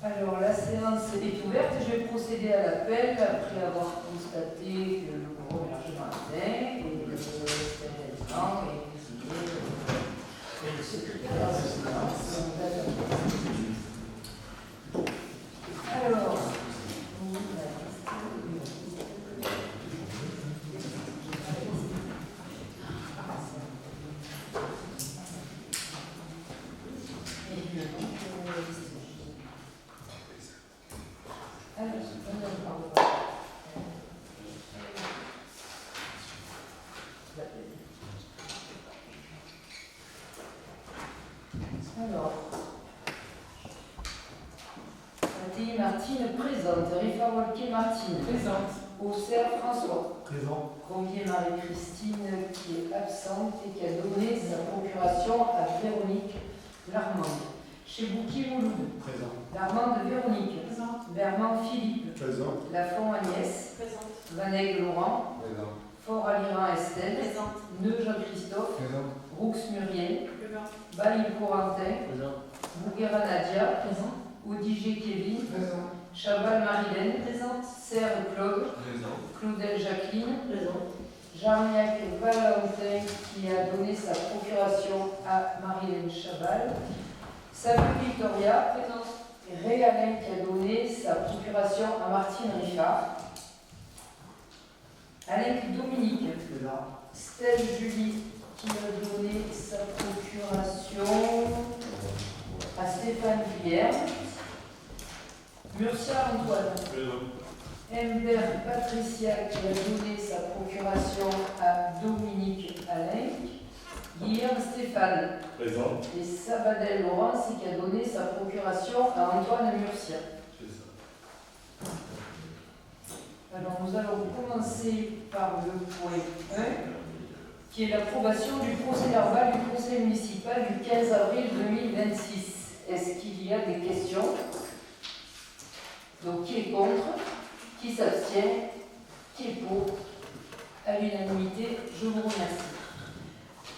Alors, la séance est ouverte. Je vais procéder à l'appel après avoir constaté que le quorum est largement atteint et le président est désigné le secrétaire de la séance. Alors, Mattei Martine présente. Rifa Walke Martine Présente. Auxerre François. Présent. Combier Marie-Christine qui est absente et qui a donné sa procuration à Véronique Larmande. Chebouki Mouloud. Présent. Larmande Véronique. Présente. Bermand Philippe. Présent. Lafont Agnès. Présente. Vaneg Laurent. Présent. Fort Aliran Estelle. Présente. Neu Jean-Christophe. Présent. Roux Muriel. Présente. Bailly Corentin. Présent. Bouguera Nadia. Présent. Odigé Kevin. Présent. Chabal Marilène. Présente. Serre Claude. Présent. Claudel Jacqueline. Présente. Jarniac Valentin qui a donné sa procuration à Marilène Chabal. Salut Victoria. Présente. Ray Alain qui a donné sa procuration à Martine Richard. Alain Dominique. Présent. Stella Julie qui a donné sa procuration à Stéphane Villiers. Murcia Antoine. Présent. Humbert Patricia qui a donné sa procuration à Dominique Alain. Guillaume Stéphane. Présent. Et Sabadell Laurence qui a donné sa procuration à Antoine Murcia. C'est ça. Alors nous allons commencer par le point 1, qui est l'approbation du procès verbal du conseil municipal du 15 avril 2026. Est-ce qu'il y a des questions? Donc qui est contre? Qui s'abstient? Qui est pour? À l'unanimité, je vous remercie.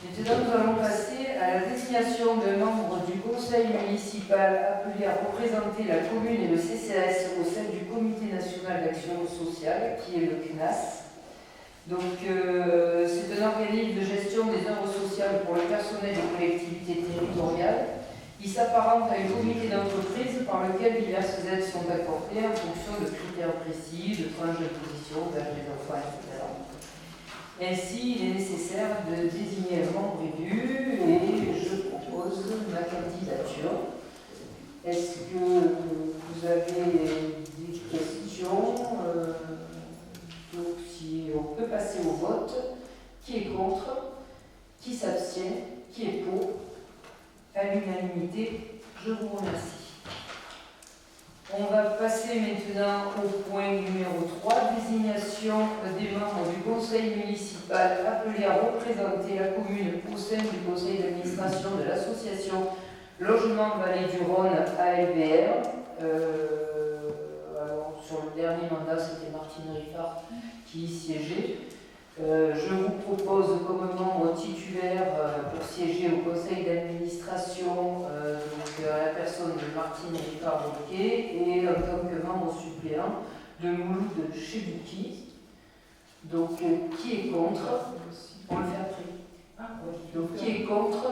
Maintenant, nous allons passer à la désignation d'un membre du conseil municipal appelé à représenter la commune et le CCAS au sein du Comité national d'action sociale, qui est le CNAS. Donc, c'est un organisme de gestion des œuvres sociales pour le personnel des collectivités territoriales. Il s'apparente à un comité d'entreprise par lequel diverses aides sont accordées en fonction de critères précis, de tranches d'imposition, d'âge des enfants, etc. Ainsi, il est nécessaire de désigner un membre élu et je propose ma candidature. Est-ce que vous avez des questions? Donc, si on peut passer au vote, qui est contre? Qui s'abstient? Qui est pour? À l'unanimité, je vous remercie. On va passer maintenant au point numéro 3, désignation des membres du conseil municipal appelés à représenter la commune au sein du conseil d'administration de l'association Logement Vallée du Rhône ALBR. Alors, sur le dernier mandat, c'était Martine Richard qui y siégeait. Je vous propose comme membre titulaire pour siéger au conseil d'administration la personne de Martine Richard-Roquet et en tant que membre suppléant de Mouloud Chebouki. Donc qui est contre? On le fait après. Donc qui est contre?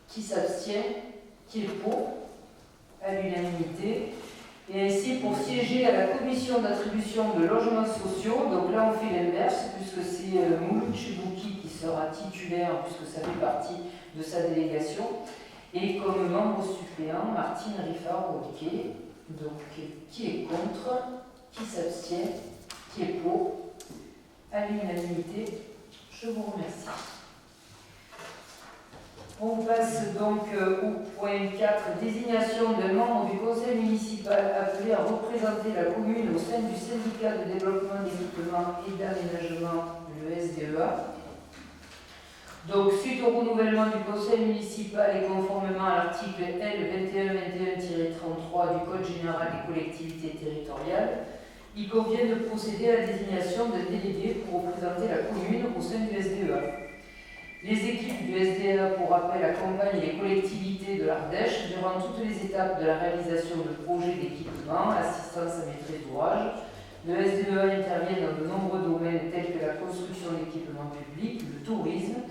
Qui s'abstient? Qui est pour? À l'unanimité. Et ainsi, pour siéger à la commission d'attribution de logements sociaux, donc là on fait l'inverse, puisque c'est Mouloud Chebouki qui sera titulaire, puisque ça fait partie de sa délégation, et comme membre suppléant, Martine Richard-Roquet. Donc, qui est contre? Qui s'abstient? Qui est pour? À l'unanimité, je vous remercie. On passe donc au point 4, désignation d'un membre du conseil municipal appelé à représenter la commune au sein du syndicat de développement d'équipement et d'aménagement, le SDEA. Donc, suite au renouvellement du conseil municipal et conformément à l'article L 2121-33 du Code général des collectivités territoriales, il convient de procéder à la désignation d'un délégué pour représenter la commune au sein du SDEA. Les équipes du SDEA, pour rappel, accompagnent les collectivités collectivité de l'Ardèche durant toutes les étapes de la réalisation de projets d'équipement, assistance à maîtrise d'ouvrage. Le SDEA intervient dans de nombreux domaines tels que la construction d'équipements publics, le tourisme,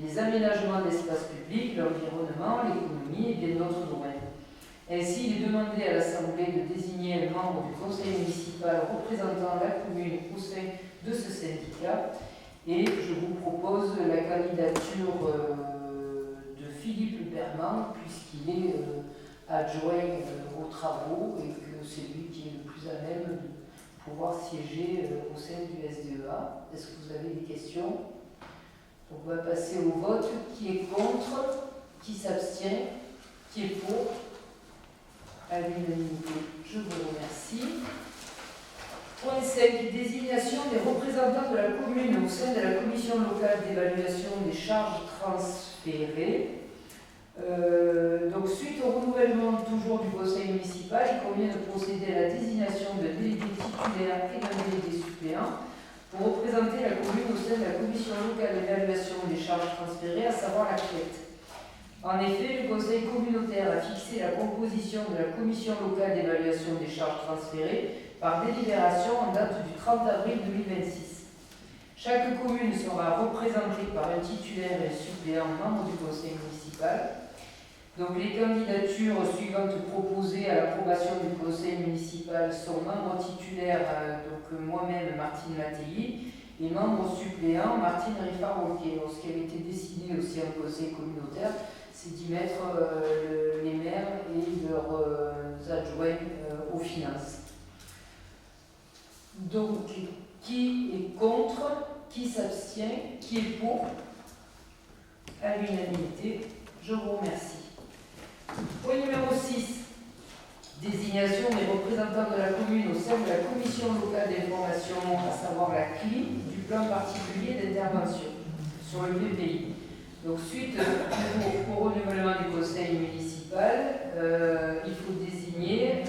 les aménagements d'espaces publics, l'environnement, l'économie et bien d'autres domaines. Ainsi, il est demandé à l'Assemblée de désigner un membre du conseil municipal représentant la commune au sein de ce syndicat. Et je vous propose la candidature de Philippe Berman, puisqu'il est adjoint aux travaux et que c'est lui qui est le plus à même de pouvoir siéger au sein du SDEA. Est-ce que vous avez des questions? On va passer au vote. Qui est contre? Qui s'abstient? Qui est pour? À l'unanimité. Je vous remercie. Point 5. Désignation des représentants de la commune au sein de la commission locale d'évaluation des charges transférées. Donc, suite au renouvellement toujours du conseil municipal, il convient de procéder à la désignation d'un délégué titulaire et d'un délégué suppléant pour représenter la commune au sein de la commission locale d'évaluation des charges transférées, à savoir la CLET. En effet, le conseil communautaire a fixé la composition de la commission locale d'évaluation des charges transférées par délibération en date du 30 avril 2026. Chaque commune sera représentée par un titulaire et un suppléant membre du conseil municipal. Donc les candidatures suivantes proposées à l'approbation du conseil municipal sont membre titulaire, donc moi-même Martine Mattei, et membre suppléant Martine Riffard-Wolquet. Ce qui avait été décidé aussi en conseil communautaire, c'est d'y mettre les maires et leurs adjoints aux finances. Donc, qui est contre? Qui s'abstient? Qui est pour? À l'unanimité. Je vous remercie. Point numéro 6. Désignation des représentants de la commune au sein de la commission locale d'information, à savoir la CLI, du plan particulier d'intervention sur le PPI. Donc, suite au renouvellement du conseil municipal, il faut désigner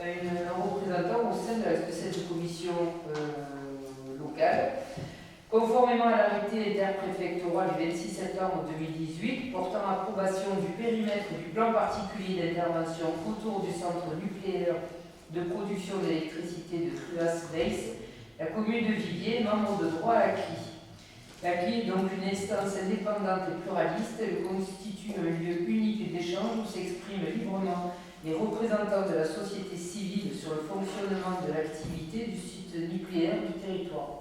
un représentant au sein de cette commission locale. Conformément à l'arrêté interpréfectoral du 26 septembre 2018 portant approbation du périmètre du plan particulier d'intervention autour du centre nucléaire de production d'électricité de Truas-Weiss, la commune de Viviers est membre de droit à la CLI. La CLI est donc une instance indépendante et pluraliste. Elle constitue un lieu unique d'échange où s'expriment librement les représentants de la société civile sur le fonctionnement de l'activité du site nucléaire du territoire.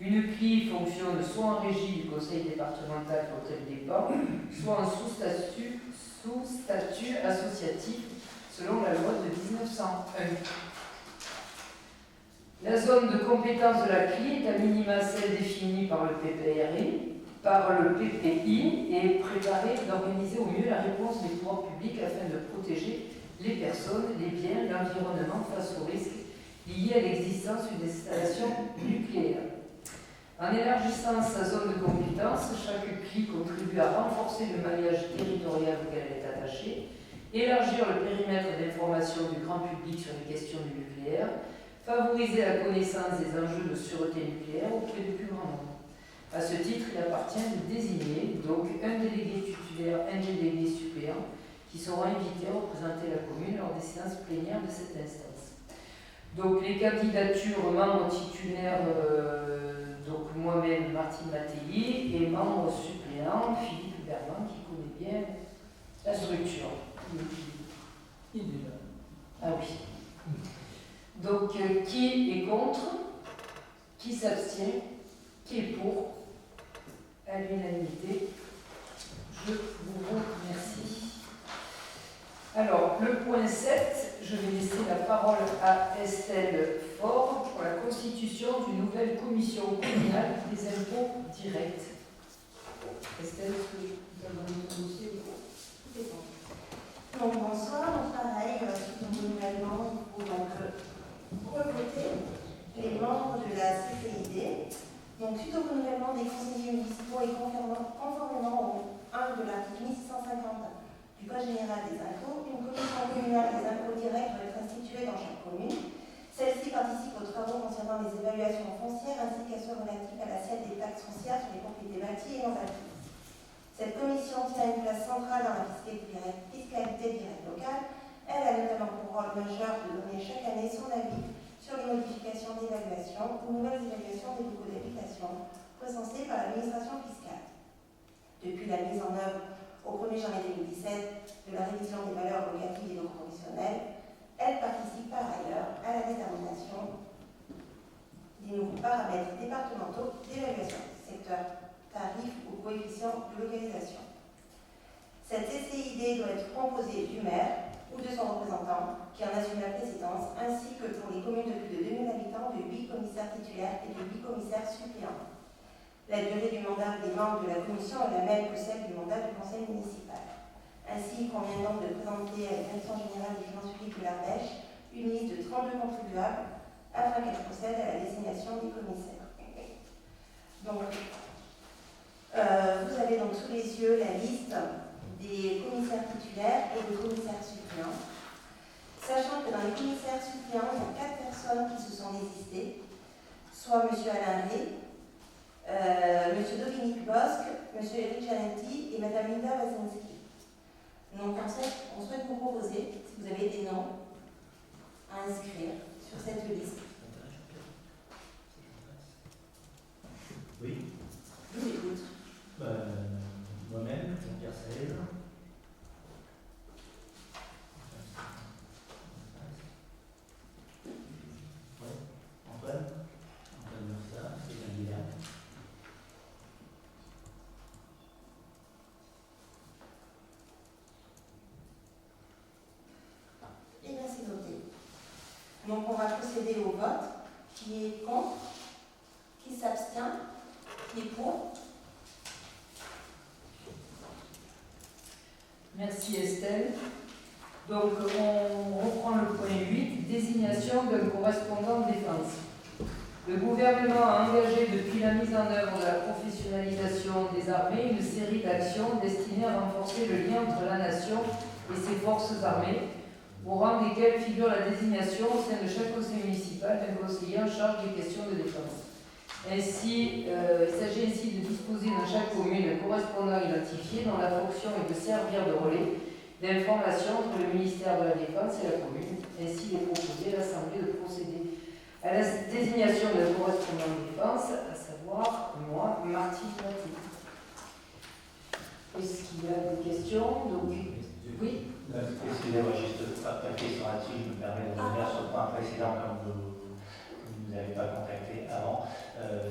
Une CLI fonctionne soit en régie du conseil départemental dont elle dépend, soit en sous-statut associatif selon la loi de 1901. La zone de compétence de la CLI est à minima celle définie par le PPRI, par le PPI et préparée d'organiser au mieux la réponse des pouvoirs publics afin de protéger les personnes, les biens, l'environnement face aux risques liés à l'existence d'une installation nucléaire. En élargissant sa zone de compétence, chaque CLI contribue à renforcer le maillage territorial auquel elle est attachée, élargir le périmètre d'information du grand public sur les questions du nucléaire, favoriser la connaissance des enjeux de sûreté nucléaire auprès du plus grand nombre. À ce titre, il appartient de désigner donc un délégué titulaire, un délégué suppléant, qui seront invités à représenter la commune lors des séances plénières de cette instance. Donc les candidatures membres titulaires, donc moi-même Martine Mattei, et membre suppléant Philippe Berman, qui connaît bien la structure. Il est là. Ah oui. Donc, qui est contre? Qui s'abstient? Qui est pour? À l'unanimité. Je vous remercie. Alors, le point 7, je vais laisser la parole à Estelle Faure pour la constitution d'une nouvelle commission communale des impôts directs. Estelle, est-ce que vous avez un dossier? Donc bonsoir, donc pareil, suite au renouvellement, il faut donc recruter les membres de la CCID. Donc suite au renouvellement des conseillers municipaux et conformément au 1 de l'article 1650 du Code général des impôts, une commission communale des impôts directs doit être instituée dans chaque commune. Celle-ci participe aux travaux concernant les évaluations foncières ainsi qu'à ceux relatifs à l'assiette des taxes foncières sur les propriétés bâties et non bâties. Cette commission tient une place centrale dans la fiscalité directe locale. Elle a notamment pour rôle majeur de donner chaque année son avis sur les modifications d'évaluation ou nouvelles évaluations des locaux d'habitation recensés par l'administration fiscale. Depuis la mise en œuvre au 1er janvier 2017 de la révision des valeurs locatives des locaux professionnels, elle participe par ailleurs à la détermination des nouveaux paramètres départementaux d'évaluation, secteur, tarif ou coefficient de localisation. Cette CCID doit être composée du maire ou de son représentant qui en assume la présidence, ainsi que pour les communes de plus de 2000 habitants, de 8 commissaires titulaires et de 8 commissaires suppléants. La durée du mandat des membres de la commission est la même que celle du mandat du conseil municipal. Ainsi, il convient donc de présenter à la Direction générale des finances publiques de l'Ardèche une liste de 32 contribuables afin qu'elle procède à la désignation des commissaires. Donc, vous avez donc sous les yeux la liste des commissaires titulaires et des commissaires suppléants. Sachant que dans les commissaires suppléants, il y a 4 personnes qui se sont désistées, soit M. Alain Ré, M. Dominique Bosque, M. Eric Janenti et Mme Linda Wazinski. Donc en fait, on souhaite vous proposer, si vous avez des noms à inscrire sur cette liste. Oui. Je vous écoute. Moi-même, Jean-Pierre Saël. Antoine Mursa, et Jean Guillaume. Et bien c'est noté. Donc on va procéder au vote. Qui est contre? Qui s'abstient? Qui est pour? Merci Estelle. Donc on reprend le point 8, désignation d'un correspondant de défense. Le gouvernement a engagé depuis la mise en œuvre de la professionnalisation des armées une série d'actions destinées à renforcer le lien entre la nation et ses forces armées, au rang desquelles figure la désignation au sein de chaque conseil municipal d'un conseiller en charge des questions de défense. Ainsi, il s'agit ainsi de disposer dans chaque commune un correspondant identifié dont la fonction est de servir de relais d'information entre le ministère de la Défense et la commune. Ainsi, il est proposé à l'Assemblée de procéder à la désignation d'un correspondant de défense, à savoir moi, Martine Maté. Est-ce qu'il y a des questions? Donc, oui. Excusez-moi, juste pas de question là-dessus, je me permets de revenir sur le point précédent comme vous ne nous avez pas contacté avant.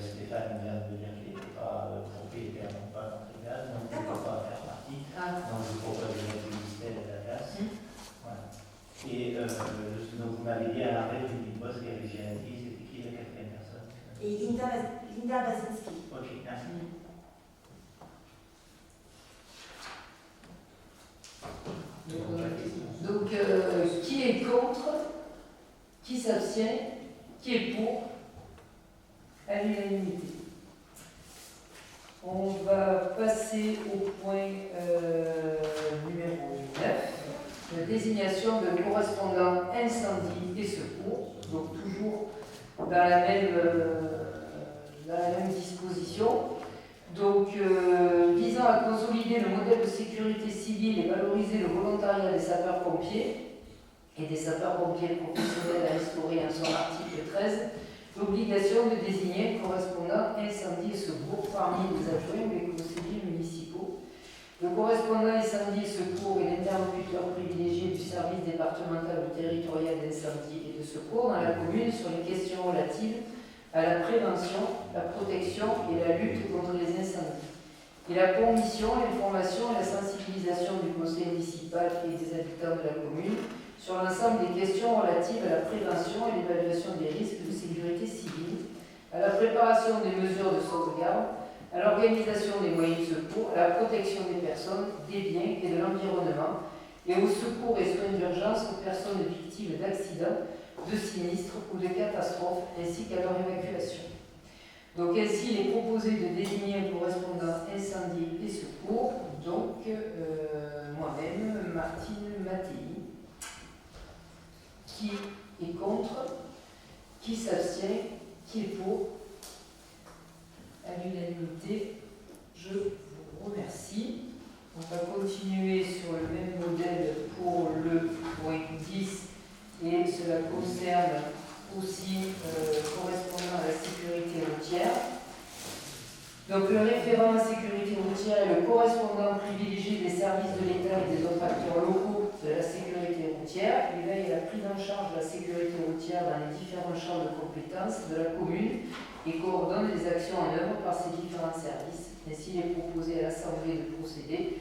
Stéphane vient de dire qu'il n'était pas propriétaire, donc pas contribuable, donc il ne peut pas faire partie. Donc je vous propose de mettre le ministère à la place. Voilà. Et donc vous m'avez dit à l'arrêt du boss qui avait Gianati, c'était qui la quatrième personne? Et Linda Wazinski. Ok, merci. Donc, qui est contre? Qui s'abstient? Qui est pour? À l'unanimité. On va passer au point numéro 9, la désignation de correspondant incendie et secours, donc toujours dans la même disposition. Donc, visant à consolider le modèle de sécurité civile et valoriser le volontariat des sapeurs-pompiers et des sapeurs-pompiers professionnels à instaurer en son article 13 l'obligation de désigner un correspondant incendie et secours parmi les adjoints ou les conseillers municipaux. Le correspondant incendie et secours est l'interlocuteur privilégié du service départemental ou territorial d'incendie et de secours dans la commune sur les questions relatives à la prévention, la protection et la lutte contre les incendies. Il a pour mission l'information et la sensibilisation du conseil municipal et des habitants de la commune sur l'ensemble des questions relatives à la prévention et l'évaluation des risques de sécurité civile, à la préparation des mesures de sauvegarde, à l'organisation des moyens de secours, à la protection des personnes, des biens et de l'environnement, et au secours et soins d'urgence aux personnes victimes d'accidents, de sinistres ou de catastrophes, ainsi qu'à leur évacuation. Donc ainsi, il est proposé de désigner un correspondant incendie et secours, donc moi-même, Martine Mattei. Qui est contre? Qui s'abstient? Qui est pour? À l'unanimité, je vous remercie. On va continuer sur le même modèle pour le point 10 et cela concerne aussi correspondant à la sécurité routière. Donc le référent à la sécurité routière est le correspondant privilégié des services de l'État et des autres acteurs locaux de la sécurité routière. Il veille à la prise en charge de la sécurité routière dans les différents champs de compétences de la commune et coordonne les actions en œuvre par ces différents services. Ainsi, il est proposé à l'Assemblée de procéder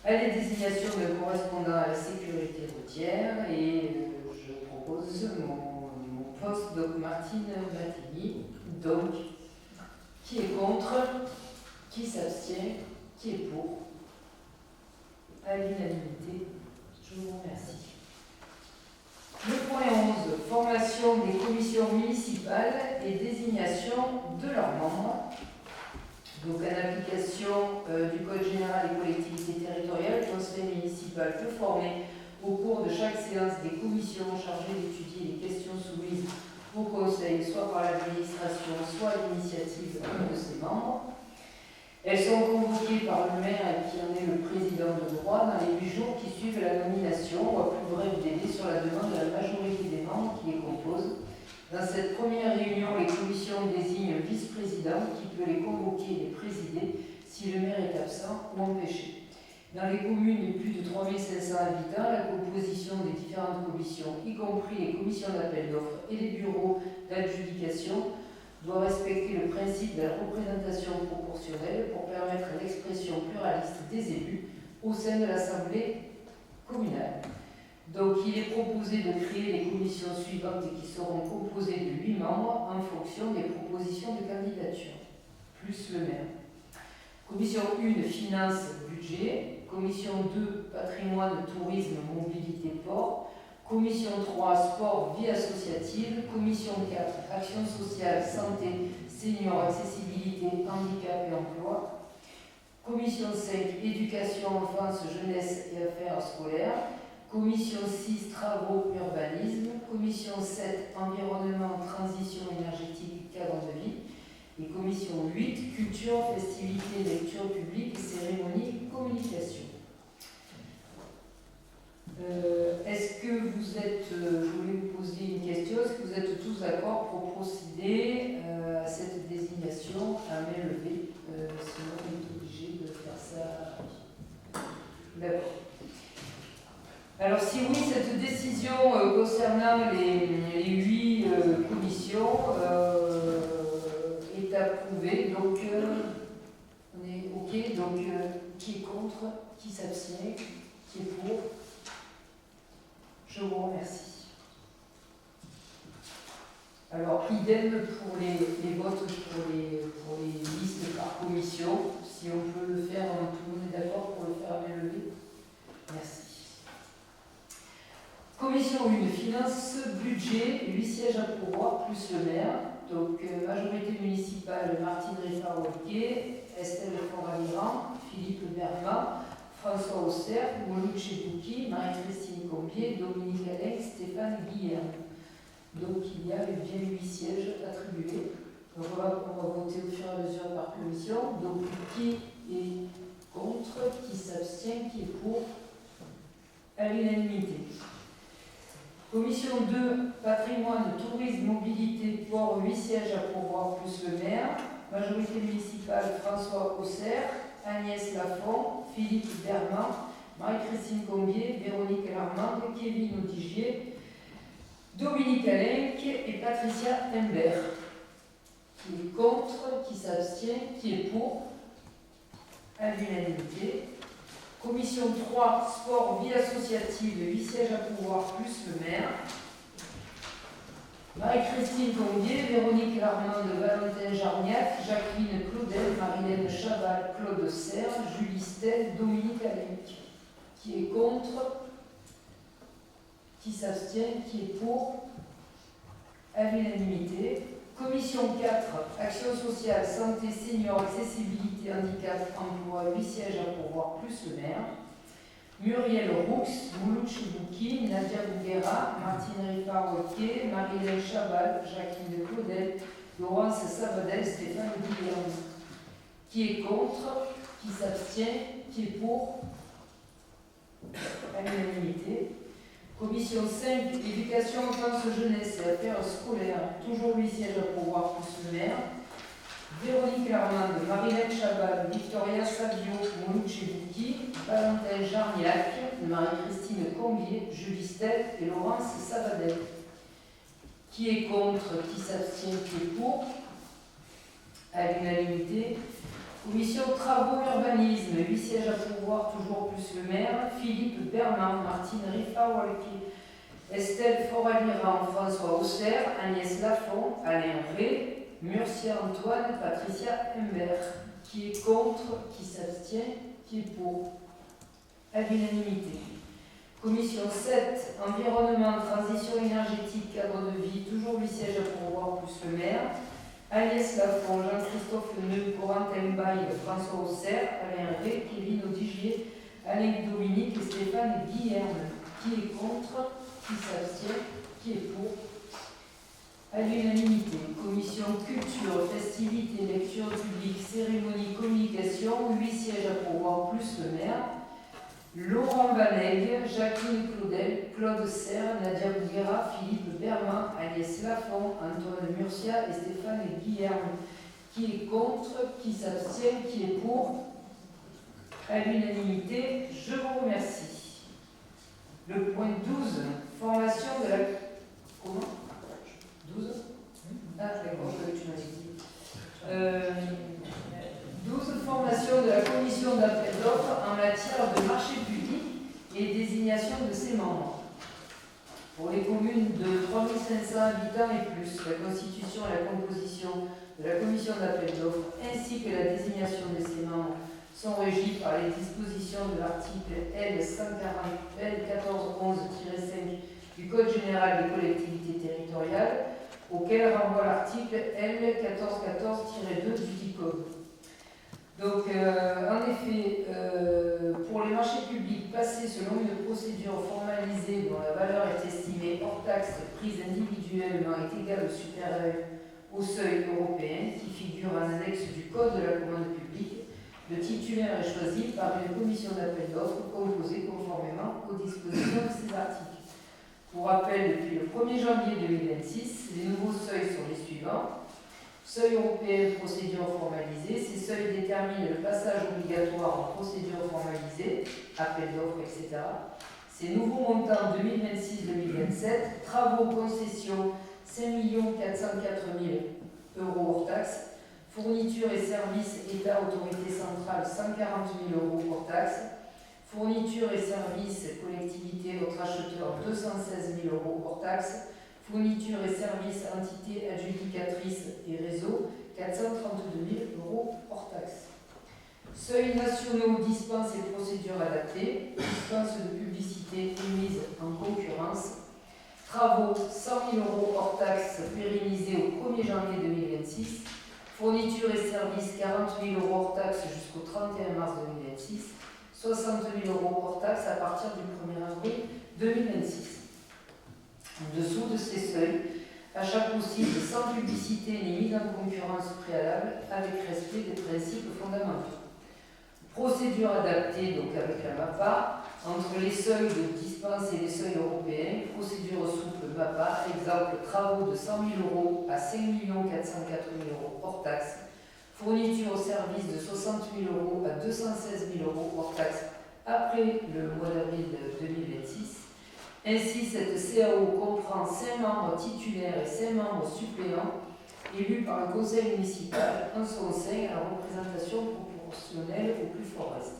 à la désignation de correspondant à la sécurité routière et je propose mon poste-doc Martine Matigny. Donc, qui est contre? Qui s'abstient? Qui est pour? À l'unanimité, je vous remercie. Le point 11, formation des commissions municipales et désignation de leurs membres. Donc, en application du Code général des collectivités territoriales, le conseil municipal peut former au cours de chaque séance des commissions chargées d'étudier les questions soumises au conseil, soit par l'administration, soit à l'initiative d'un de ses membres. Elles sont convoquées par le maire qui en est le président de droit dans les 8 jours qui suivent la nomination ou à plus bref délai sur la demande de la majorité des membres qui les composent. Dans cette première réunion, les commissions désignent un vice-président qui peut les convoquer et les présider si le maire est absent ou empêché. Dans les communes de plus de 3500 habitants, la composition des différentes commissions, y compris les commissions d'appel d'offres et les bureaux d'adjudication, doit respecter le principe de la représentation proportionnelle pour permettre l'expression pluraliste des élus au sein de l'Assemblée communale. Donc, il est proposé de créer les commissions suivantes qui seront composées de 8 membres en fonction des propositions de candidature, plus le maire. Commission 1, Finances, Budget. Commission 2, Patrimoine, Tourisme, Mobilité, Port. Commission 3, Sport, Vie associative. Commission 4, Action sociale, Santé, Seniors, Accessibilité, Handicap et Emploi. Commission 5, Éducation, Enfance, Jeunesse et Affaires scolaires. Commission 6, Travaux, Urbanisme. Commission 7, Environnement, Transition énergétique, Cadre de vie. Et commission 8, Culture, Festivités, Lecture publique, Cérémonie, Communication. Est-ce que vous êtes, je voulais vous poser une question, est-ce que vous êtes tous d'accord pour procéder à cette désignation à main levée? Sinon, on est obligé de faire ça. D'accord. Alors, si oui, cette décision concernant les 8 commissions est approuvée. Donc, on est OK. Donc, qui est contre? Qui s'abstient? Qui est pour? Je vous remercie. Alors, idem pour les votes pour les listes par commission. Si on peut le faire, tout le monde est d'accord pour le faire à main levée? Merci. Commission 1, Finances, Budget, 8 sièges à pourvoir, plus le maire. Donc, majorité municipale, Martine Riffard-Walquet, Estelle Foraliran, Philippe Berma, François Auxerre, Mouloud Chebouki, Marie-Christine Combier, Dominique Alex, Stéphane Guillerme. Donc, il y a bien 8 sièges attribués. Donc, on va voter au fur et à mesure par commission. Donc, qui est contre, qui s'abstient, qui est pour? À l'unanimité. Commission 2, Patrimoine, Tourisme, Mobilité, Port, 8 sièges à pourvoir plus le maire. Majorité municipale, François Auxerre, Agnès Lafont, Philippe Berman, Marie-Christine Combier, Véronique Larmande, Kevin Audigier, Dominique Alenc et Patricia Imbert. Qui est contre, qui s'abstient, qui est pour? À l'unanimité. Commission 3, Sport, Vie associative, 8 sièges à pouvoir plus le maire. Marie-Christine Combier, Véronique Larmande, Valentin Jarniac, Jacqueline Claudel, Marilène Chaval, Claude Serre, Julie Stel, Dominique Alenc. Qui est contre? Qui s'abstient? Qui est pour? À l'unanimité. Commission 4, Action sociale, Santé, Seniors, Accessibilité, Handicap, Emploi, 8 sièges à pourvoir plus le maire. Muriel Roux, Mouloud Chebouki, Nadia Bouguera, Martine Riffard-Walquet, Marilène Chabal, Jacqueline Claudel, Laurence Sabadell, Stéphane Guillerme. Qui est contre? Qui s'abstient? Qui est pour? À l'unanimité. Commission 5, éducation, enfance, jeunesse et affaires scolaires. Toujours 8 sièges à pourvoir plus le maire. Véronique Armande, Marilène Chabal, Victoria Savio, Mouloudji Bouki, Valentin Jarniac, Marie-Christine Combier, Julie Stett et Laurence Savadel. Qui est contre? Qui s'abstient? Qui est pour? À l'unanimité. Commission travaux urbanisme, 8 sièges à pourvoir, toujours plus le maire. Philippe Berman, Martine Riffa-Walke, Estelle Foraliran, François Hausser, Agnès Lafont, Alain Ré, Murcia Antoine, Patricia Humbert. Qui est contre? Qui s'abstient? Qui est pour? À l'unanimité. Commission 7, environnement, transition énergétique, cadre de vie, toujours 8 sièges à pourvoir, plus le maire. Agnès Lafont, Jean-Christophe Neu, Corentin Baille, François Hausser, Alain Ré, Kevin Audigier, Alain Dominique et Stéphane Guilherme. Qui est contre? Qui s'abstient? Qui est pour? À l'unanimité. Commission culture, festivités, lecture publique, cérémonie, communication, 8 sièges à pourvoir, plus le maire. Laurent Valeg, Jacqueline Claudel, Claude Serre, Nadia Bouguera, Philippe Berman, Agnès Lafont, Antoine Murcia et Stéphane Guilherme. Qui est contre? Qui s'abstient? Qui est pour? À l'unanimité, je vous remercie. Le point 12, formation de la... Comment? 12? Ah, d'accord, tu m'as dit. 12, formation de la commission d'appel d'offres en matière de marché public et désignation de ses membres. Pour les communes de 3500 habitants et plus, la constitution et la composition de la commission d'appel d'offres ainsi que la désignation de ses membres sont régies par les dispositions de l'article L1411-5 du Code général des collectivités territoriales, auquel renvoie l'article L1414-2 du DICOM. Donc, en effet, pour les marchés publics passés selon une procédure formalisée dont la valeur est estimée hors taxe prise individuellement est égale ou supérieure au seuil européen qui figure en annexe du Code de la commande publique, le titulaire est choisi par une commission d'appel d'offres composée conformément aux dispositions de ces articles. Pour rappel, depuis le 1er janvier 2026, les nouveaux seuils sont les suivants. Seuil européen, procédure formalisée. Ces seuils déterminent le passage obligatoire en procédure formalisée, appel d'offres, etc. Ces nouveaux montants 2026-2027, travaux, concessions, 5 404 000 € hors taxes, fournitures et services, État, autorité centrale, 140 000 € hors taxes, fournitures et services, collectivités, autres acheteurs, 216 000 € hors taxes, fournitures et services, entités adjudicatrices et réseaux, 432 000 € hors taxes. Seuils nationaux, dispenses et procédures adaptées, dispenses de publicité émises en concurrence, travaux, 100 000 € hors taxes pérennisés au 1er janvier 2026, fournitures et services, 40 000 € hors taxes jusqu'au 31 mars 2026, 60 000 € hors taxes à partir du 1er avril 2026. En dessous de ces seuils, achat possible sans publicité ni mise en concurrence préalable avec respect des principes fondamentaux. Procédure adaptée, donc avec la MAPA, entre les seuils de dispense et les seuils européens, procédure souple MAPA, exemple travaux de 100 000 € à 5 404 000 € hors taxes, fourniture au service de 60 000 € à 216 000 € hors taxes après le mois d'avril 2026. Ainsi, cette CAO comprend 5 membres titulaires et 5 membres suppléants élus par le conseil municipal en son sein à la représentation proportionnelle au plus fort reste.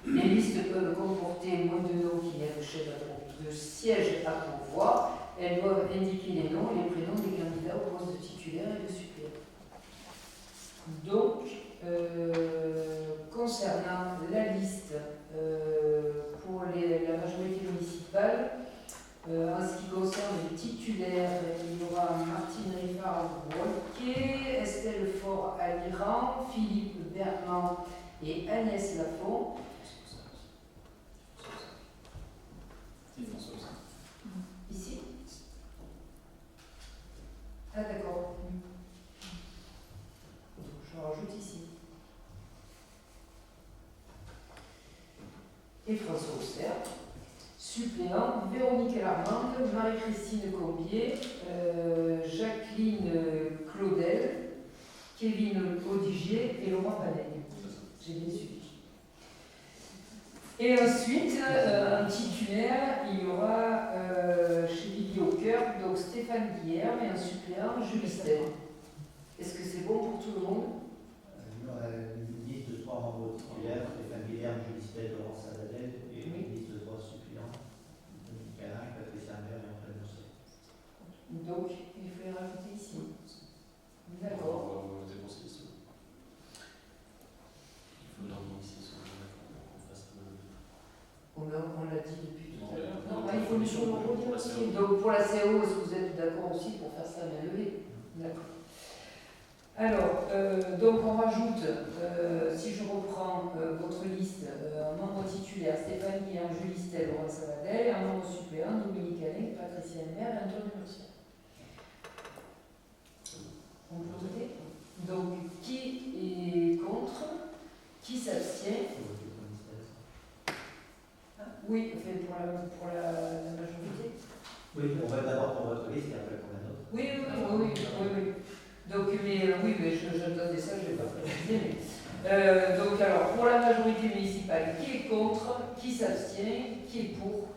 Les listes peuvent comporter moins de noms qu'il y a de sièges à pourvoir. Elles doivent indiquer les noms et les prénoms des candidats au poste de titulaire et de suppléant. Donc, concernant la liste pour la majorité municipale, en ce qui concerne les titulaires, il y aura Martine Riffa-Walke, Estelle Faure-Aliran, Philippe Berman et Agnès Lafont. Ici? Ah d'accord. Donc je rajoute ici. et François Auxerre. Suppléants, Véronique Larmande, Marie-Christine Combier, Jacqueline Claudel, Kevin Audigier et Laurent Panel. J'ai bien suivi. Et ensuite, un titulaire, il y aura chez Vivi au cœur, donc Stéphane Guilherme et un suppléant, Julie Stern. Est-ce que c'est bon pour tout le monde? Une liste de 3 membres titulaires, Stéphane Guilherme, Julie Stell, Laurent Savadel, et une liste de 3 suppléants, Dominique Alain, Patricia Ambert et Antoine Mousset. Donc, il faut les rajouter ici. D'accord. On va voter pour ce qu'ils sont. Il faut leur demander s'ils sont qu'on fasse On l'a dit depuis tout à l'heure. Non, Il faut le redire aussi. Donc, pour la CO, est-ce que vous êtes d'accord aussi pour faire ça bien levé? D'accord. Alors, donc on rajoute, si je reprends votre liste, un membre titulaire, Stéphane Guilherme, Julie Stell, Laurent Savadel, un membre suppléant, Dominique Alain, Patricia Mer et Antoine Mercier. On peut voter? Donc, qui est contre? Qui s'abstient? Oui, pour la majorité. Oui, on va d'abord pour votre liste et après pour la nôtre. Oui. Donc, mais j'attendais ça, je ne vais pas préciser. Donc, alors, pour la majorité municipale, qui est contre? Qui s'abstient? Qui est pour?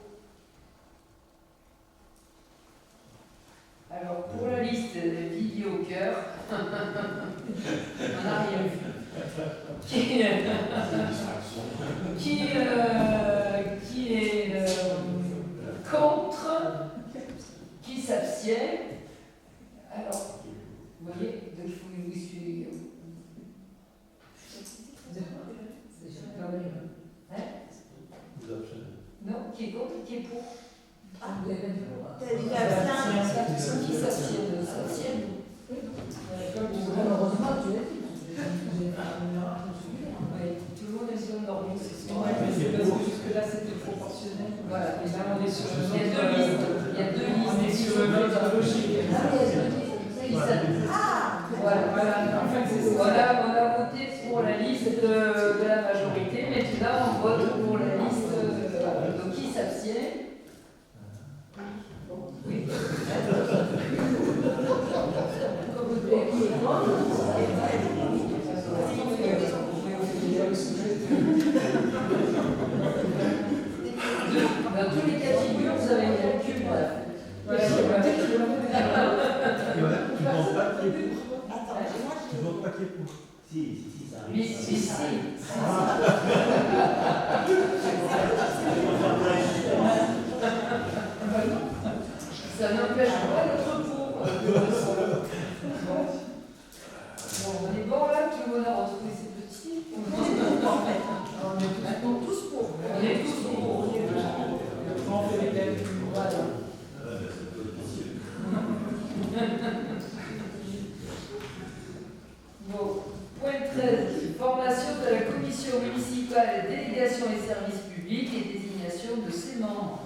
Alors, pour la liste Vivi au cœur, on n'a rien vu. Qui est contre? Qui s'abstient? Alors, vous voyez, donc il faut vous suivre. Non, qui est contre? Qui est pour? Qui s'abstient? Qui s'abstient? Malheureusement, tu l'as dit. Oui, tout le monde est sur le norme. Ouais, mais c'est parce que jusque-là, c'était proportionnel. Voilà, Et là, on est sur il y a deux listes. On est sur le vote logique. Voilà. En fait, c'est ça. Voilà, on a voté pour la liste de la majorité. Maintenant, on vote pour la liste. Voilà. Donc, qui s'abstient? Oui. Dans tous les cas de figure, vous avez un calcul. Voilà, Tu ne penses pas qu'il est pour? Attends, moi Tu ne penses pas qu'il est pour? Si, ça arrive. Mais si. Ça n'empêche pas d'être pour. Bon, on est bon là, tout le monde a retrouvé ses petits. On est tous pour. On est tous pour. On fait des calculs. Voilà. Bon, point 13, formation de la commission municipale, délégation et services publics et désignation de ses membres.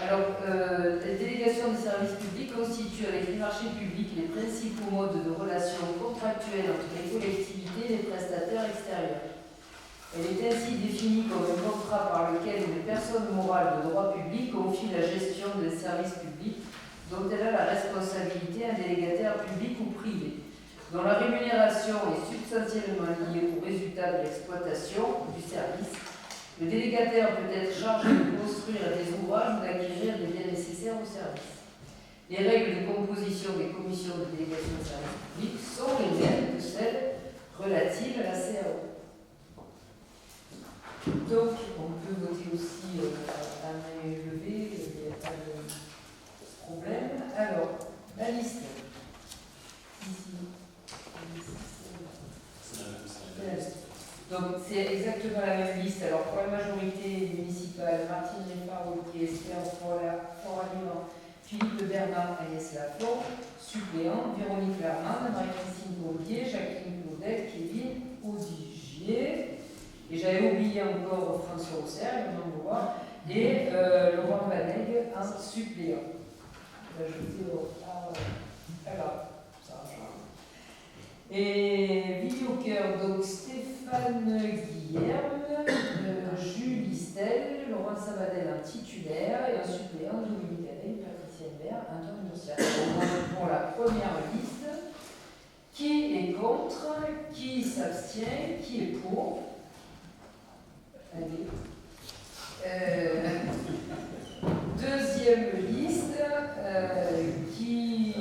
Alors, la délégation des services publics constitue avec les marchés publics les principaux modes de relations contractuelles entre les collectivités et les prestataires extérieurs. Elle est ainsi définie comme un contrat par lequel une personne morale de droit public confie la gestion des services publics dont elle a la responsabilité à un délégataire public ou privé, dont la rémunération est substantiellement liée au résultat de l'exploitation du service. Le délégataire peut être chargé de construire des ouvrages ou d'acquérir des biens nécessaires au service. Les règles de composition des commissions de délégation de services publics sont les mêmes que celles relatives à la CAO. Donc, on peut voter aussi à main levée, il n'y a pas de problème. Alors, la liste. Ici. Donc, c'est exactement la même liste. Alors, pour la majorité municipale, Martine Réfard-Wauquiez, Esther Fort-Aliment, Philippe Bernard, Agnès Lafont, suppléant, Véronique Larmande, Marie-Christine Combier, Jacqueline Claudel, Kevin Audigier. Et j'avais oublié encore François Auxerre, le nom voir, et Laurent Vaneg, un suppléant. Alors, ça change. Et Vivi au cœur, donc Stéphane Guilherme, Christelle, Laurent Sabadell en titulaire et en suppléant Dominique Adel, Patricia Hébert, Antoine Dossiat. Pour la première liste, qui est contre, qui s'abstient, qui est pour? Allez. Deuxième liste, qui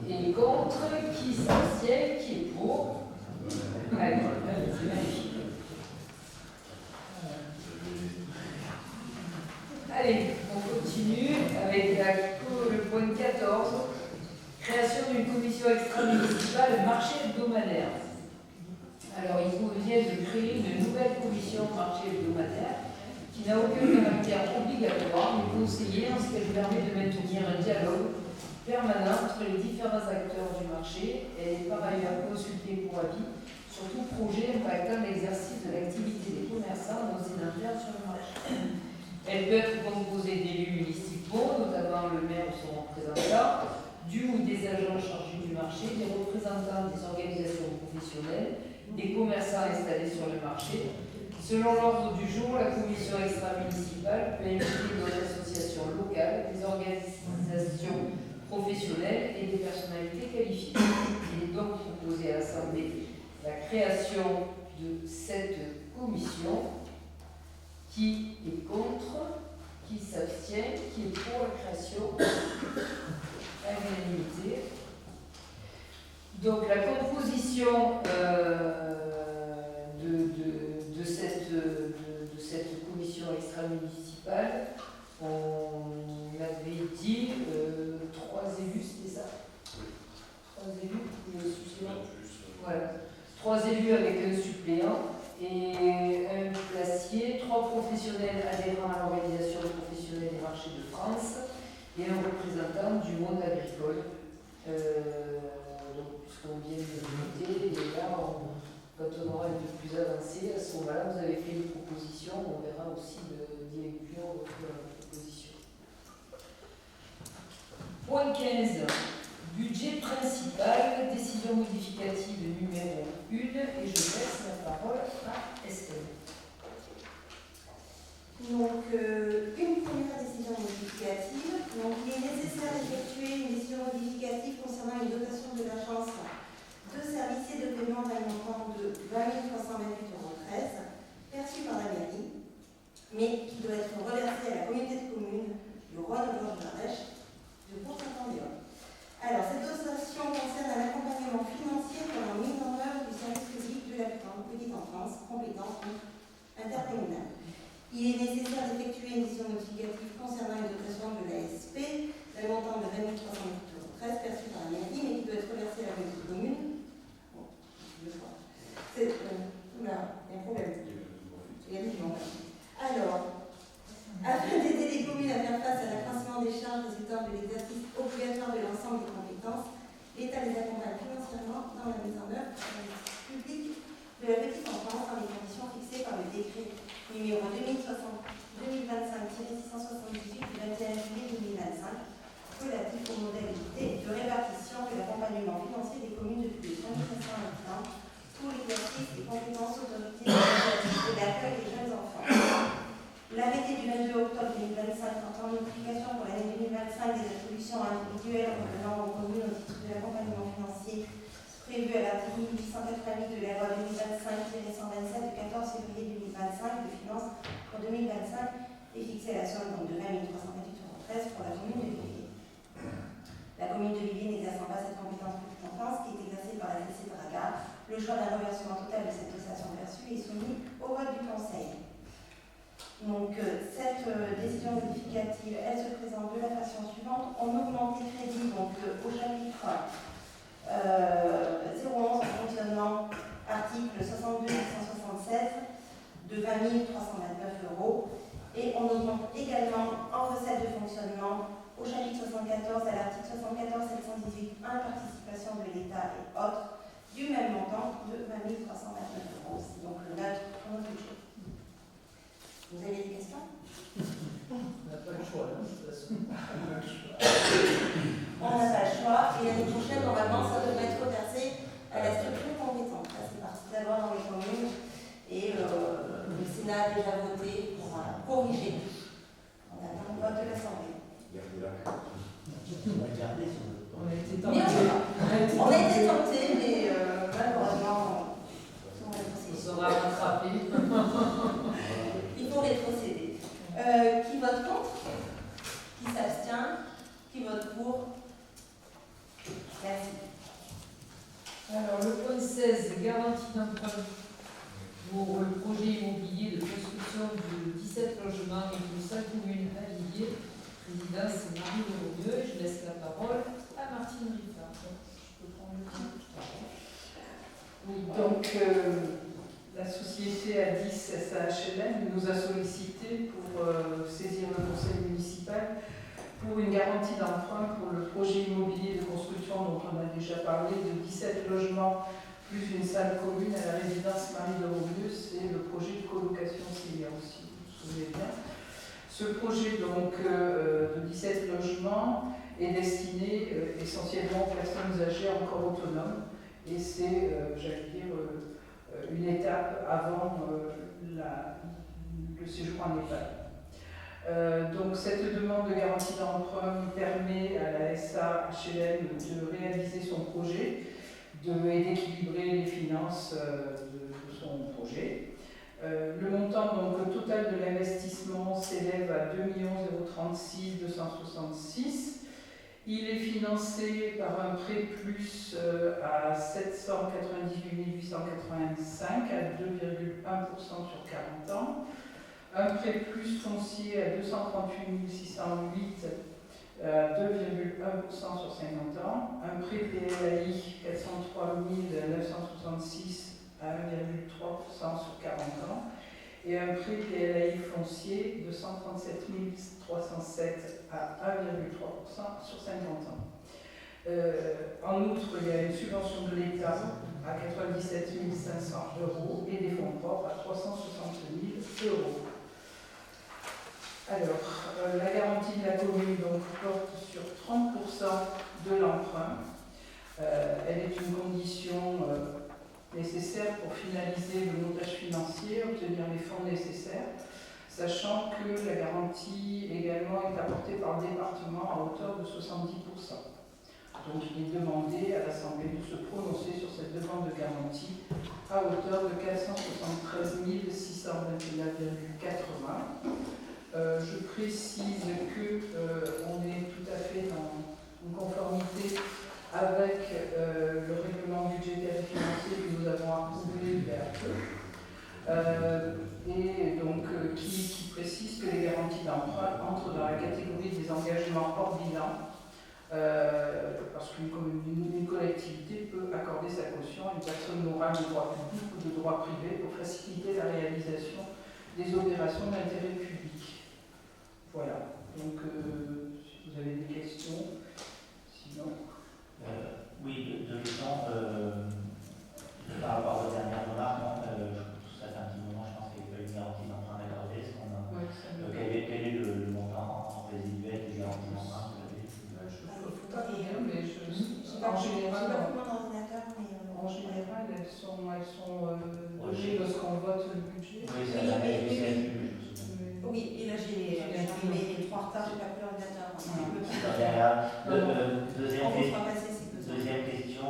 est contre, qui s'abstient, qui est pour? Allez, c'est magnifique. Allez, on continue avec le point 14, création d'une commission extra-municipale marché hebdomadaire. Alors, il convient de créer une nouvelle commission marché hebdomadaire qui n'a aucun caractère obligatoire, mais conseillé en ce qu'elle permet de maintenir un dialogue permanent entre les différents acteurs du marché. Elle est par ailleurs consultée pour avis sur tout projet impactant l'exercice de l'activité des commerçants non sédentaires sur le marché. Elle peut être composée d'élus municipaux, notamment le maire ou son représentant, du ou des agents chargés du marché, des représentants des organisations professionnelles, des commerçants installés sur le marché. Selon l'ordre du jour, la commission extra-municipale peut inviter d'autres associations locales, des organisations professionnelles et des personnalités qualifiées. Il est donc proposé à l'Assemblée la création de cette commission. Qui est contre? Qui s'abstient? Qui est pour la création? À l'unanimité. Donc la composition de cette commission extra-municipale, on avait dit 3 élus, c'était ça? 3 élus, le suppléant. Voilà. 3 élus avec un suppléant et un placier, 3 professionnels adhérents à l'organisation professionnelle des marchés de France et un représentant du monde agricole. Donc, puisqu'on vient de voter, et là, quand on aura un peu plus avancé, à ce moment-là, vous avez fait une proposition, on verra aussi d'y inclure votre proposition. Point 15. Budget principal, décision modificative numéro 1, et je laisse la parole à Estelle. Donc, une première décision modificative. Donc, il est nécessaire d'effectuer une décision modificative concernant une dotation de l'agence de services et de paiement d'un montant de 20 328,13 € perçue par la mairie, mais qui doit être reversée à la communauté de communes du Rhône-Gorge-Ardèche de Bourg-Saint-Andéol. Alors, cette dotation concerne un accompagnement financier pour la mise en œuvre du service public de la petite enfance, compétence intercommunale. Il est nécessaire d'effectuer une décision modificative concernant une dotation de l'ASP d'un montant de 20 308,13 € perçu par la mairie, mais qui doit être reversé à la communauté de communes. Bon, je le vois. Oula, il y a un problème. Il y a du monde. Alors, afin d'aider les communes à faire face à l'accroissement des charges résultant de l'exercice obligatoire de l'ensemble des compétences, l'État les accompagne financièrement dans la mise en œuvre du service public de la petite enfance dans les conditions fixées par le décret numéro 2025-678 du 21 juillet 2025 relatif aux modalités de répartition de l'accompagnement financier des communes de plus de 3500 habitants pour l'exercice des compétences autorités de l'accueil des jeunes enfants. L'arrêté du 22 octobre 2025 portant notification pour l'année 2025 des attributions individuelles revenant aux communes au titre de l'accompagnement financier prévu à l'article 1888 de la loi 2025-127 du 14 février 2025 de finances pour 2025 et fixé la somme de 20 328,13 € pour la commune de Villiers. La commune de Villiers n'exerçant pas cette compétence petite enfance qui est exercée par la CC Draga, le choix d'un reversement total de cette dotation perçue est soumis au vote du Conseil. Donc, cette décision modificative, elle se présente de la façon suivante. On augmente les crédits donc, au chapitre 011 en fonctionnement, article 62-176 de 20 329 € et on augmente également en recettes de fonctionnement au chapitre 74 à l'article 74 718 1 participation de l'État et autres du même montant de 20 329 €. C'est donc le neutre pour notre budget. Vous avez des questions? On n'a pas le choix, de toute façon. On n'a pas le choix et l'année prochaine, normalement, ça devrait être reversé à la structure compétente. Ça, c'est parti d'abord dans les communes et le Sénat a déjà voté On va garder si on veut. On a été Mais tentés. on a été tentés, mais malheureusement, on va On rétrocéder. sera rattrapé. Il faut rétrocéder. Qui vote contre? Qui s'abstient? Qui vote pour? Merci. Alors, le point 16, garantie d'emprunt pour le projet immobilier de construction de 17 logements et de 5 communes à Villiers. Présidence Marie Lorieux. Je laisse la parole à Martine Riffard. Je peux prendre le titre. Oui, donc la société A10 SAHLM nous a sollicité pour saisir le conseil municipal pour une garantie d'emprunt pour le projet immobilier de construction dont on a déjà parlé de 17 logements plus une salle commune à la résidence Marie de Romieux. C'est le projet de colocation CIA aussi, vous vous souvenez bien. Ce projet donc de 17 logements est destiné essentiellement aux personnes âgées encore autonomes et c'est, j'allais dire, une étape avant le séjour en EHPAD. Donc cette demande de garantie d'emprunt permet à la SAHLM de réaliser son projet et d'équilibrer les finances de son projet. Le montant donc, total de l'investissement s'élève à 2 036 266. Il est financé par un prêt plus à 798 885 à 2,1% sur 40 ans. Un prêt plus foncier à 238 608 à 2,1% sur 50 ans. Un prêt PLAI 403 966 à 1,3% sur 40 ans. Et un prêt PLAI foncier de 137 307 à 1,3% sur 50 ans. En outre, il y a une subvention de l'État à 97 500 € et des fonds propres à 360 000 €. Alors, la garantie de la commune donc, porte sur 30% de l'emprunt. Elle est une condition nécessaire pour finaliser le montage financier, obtenir les fonds nécessaires, sachant que la garantie également est apportée par le département à hauteur de 70%. Donc il est demandé à l'Assemblée de se prononcer sur cette demande de garantie à hauteur de 473 621,80 €. Je précise qu'on est tout à fait en conformité avec le règlement budgétaire et financier que nous avons approuvé il y a peu, et donc qui précise que les garanties d'emprunt entrent dans la catégorie des engagements hors bilan, parce qu'une collectivité peut accorder sa caution à une personne morale de droit public ou de droit privé pour faciliter la réalisation des opérations d'intérêt public. Voilà, donc si vous avez des questions, sinon... Oui, deux questions. Par rapport aux dernières remarques, ça fait un petit moment, je pense qu'il n'y a pas eu de garantie d'emprunt accordée. Quel est le montant résiduel des garanties d'emprunt? Je ne peux pas vous dire, mais en général, elles sont données lorsqu'on vote le budget. Oui, c'est la même CSU. Oui, et là j'ai les 3 retards, j'ai pas pris l'ordinateur. Deuxième question,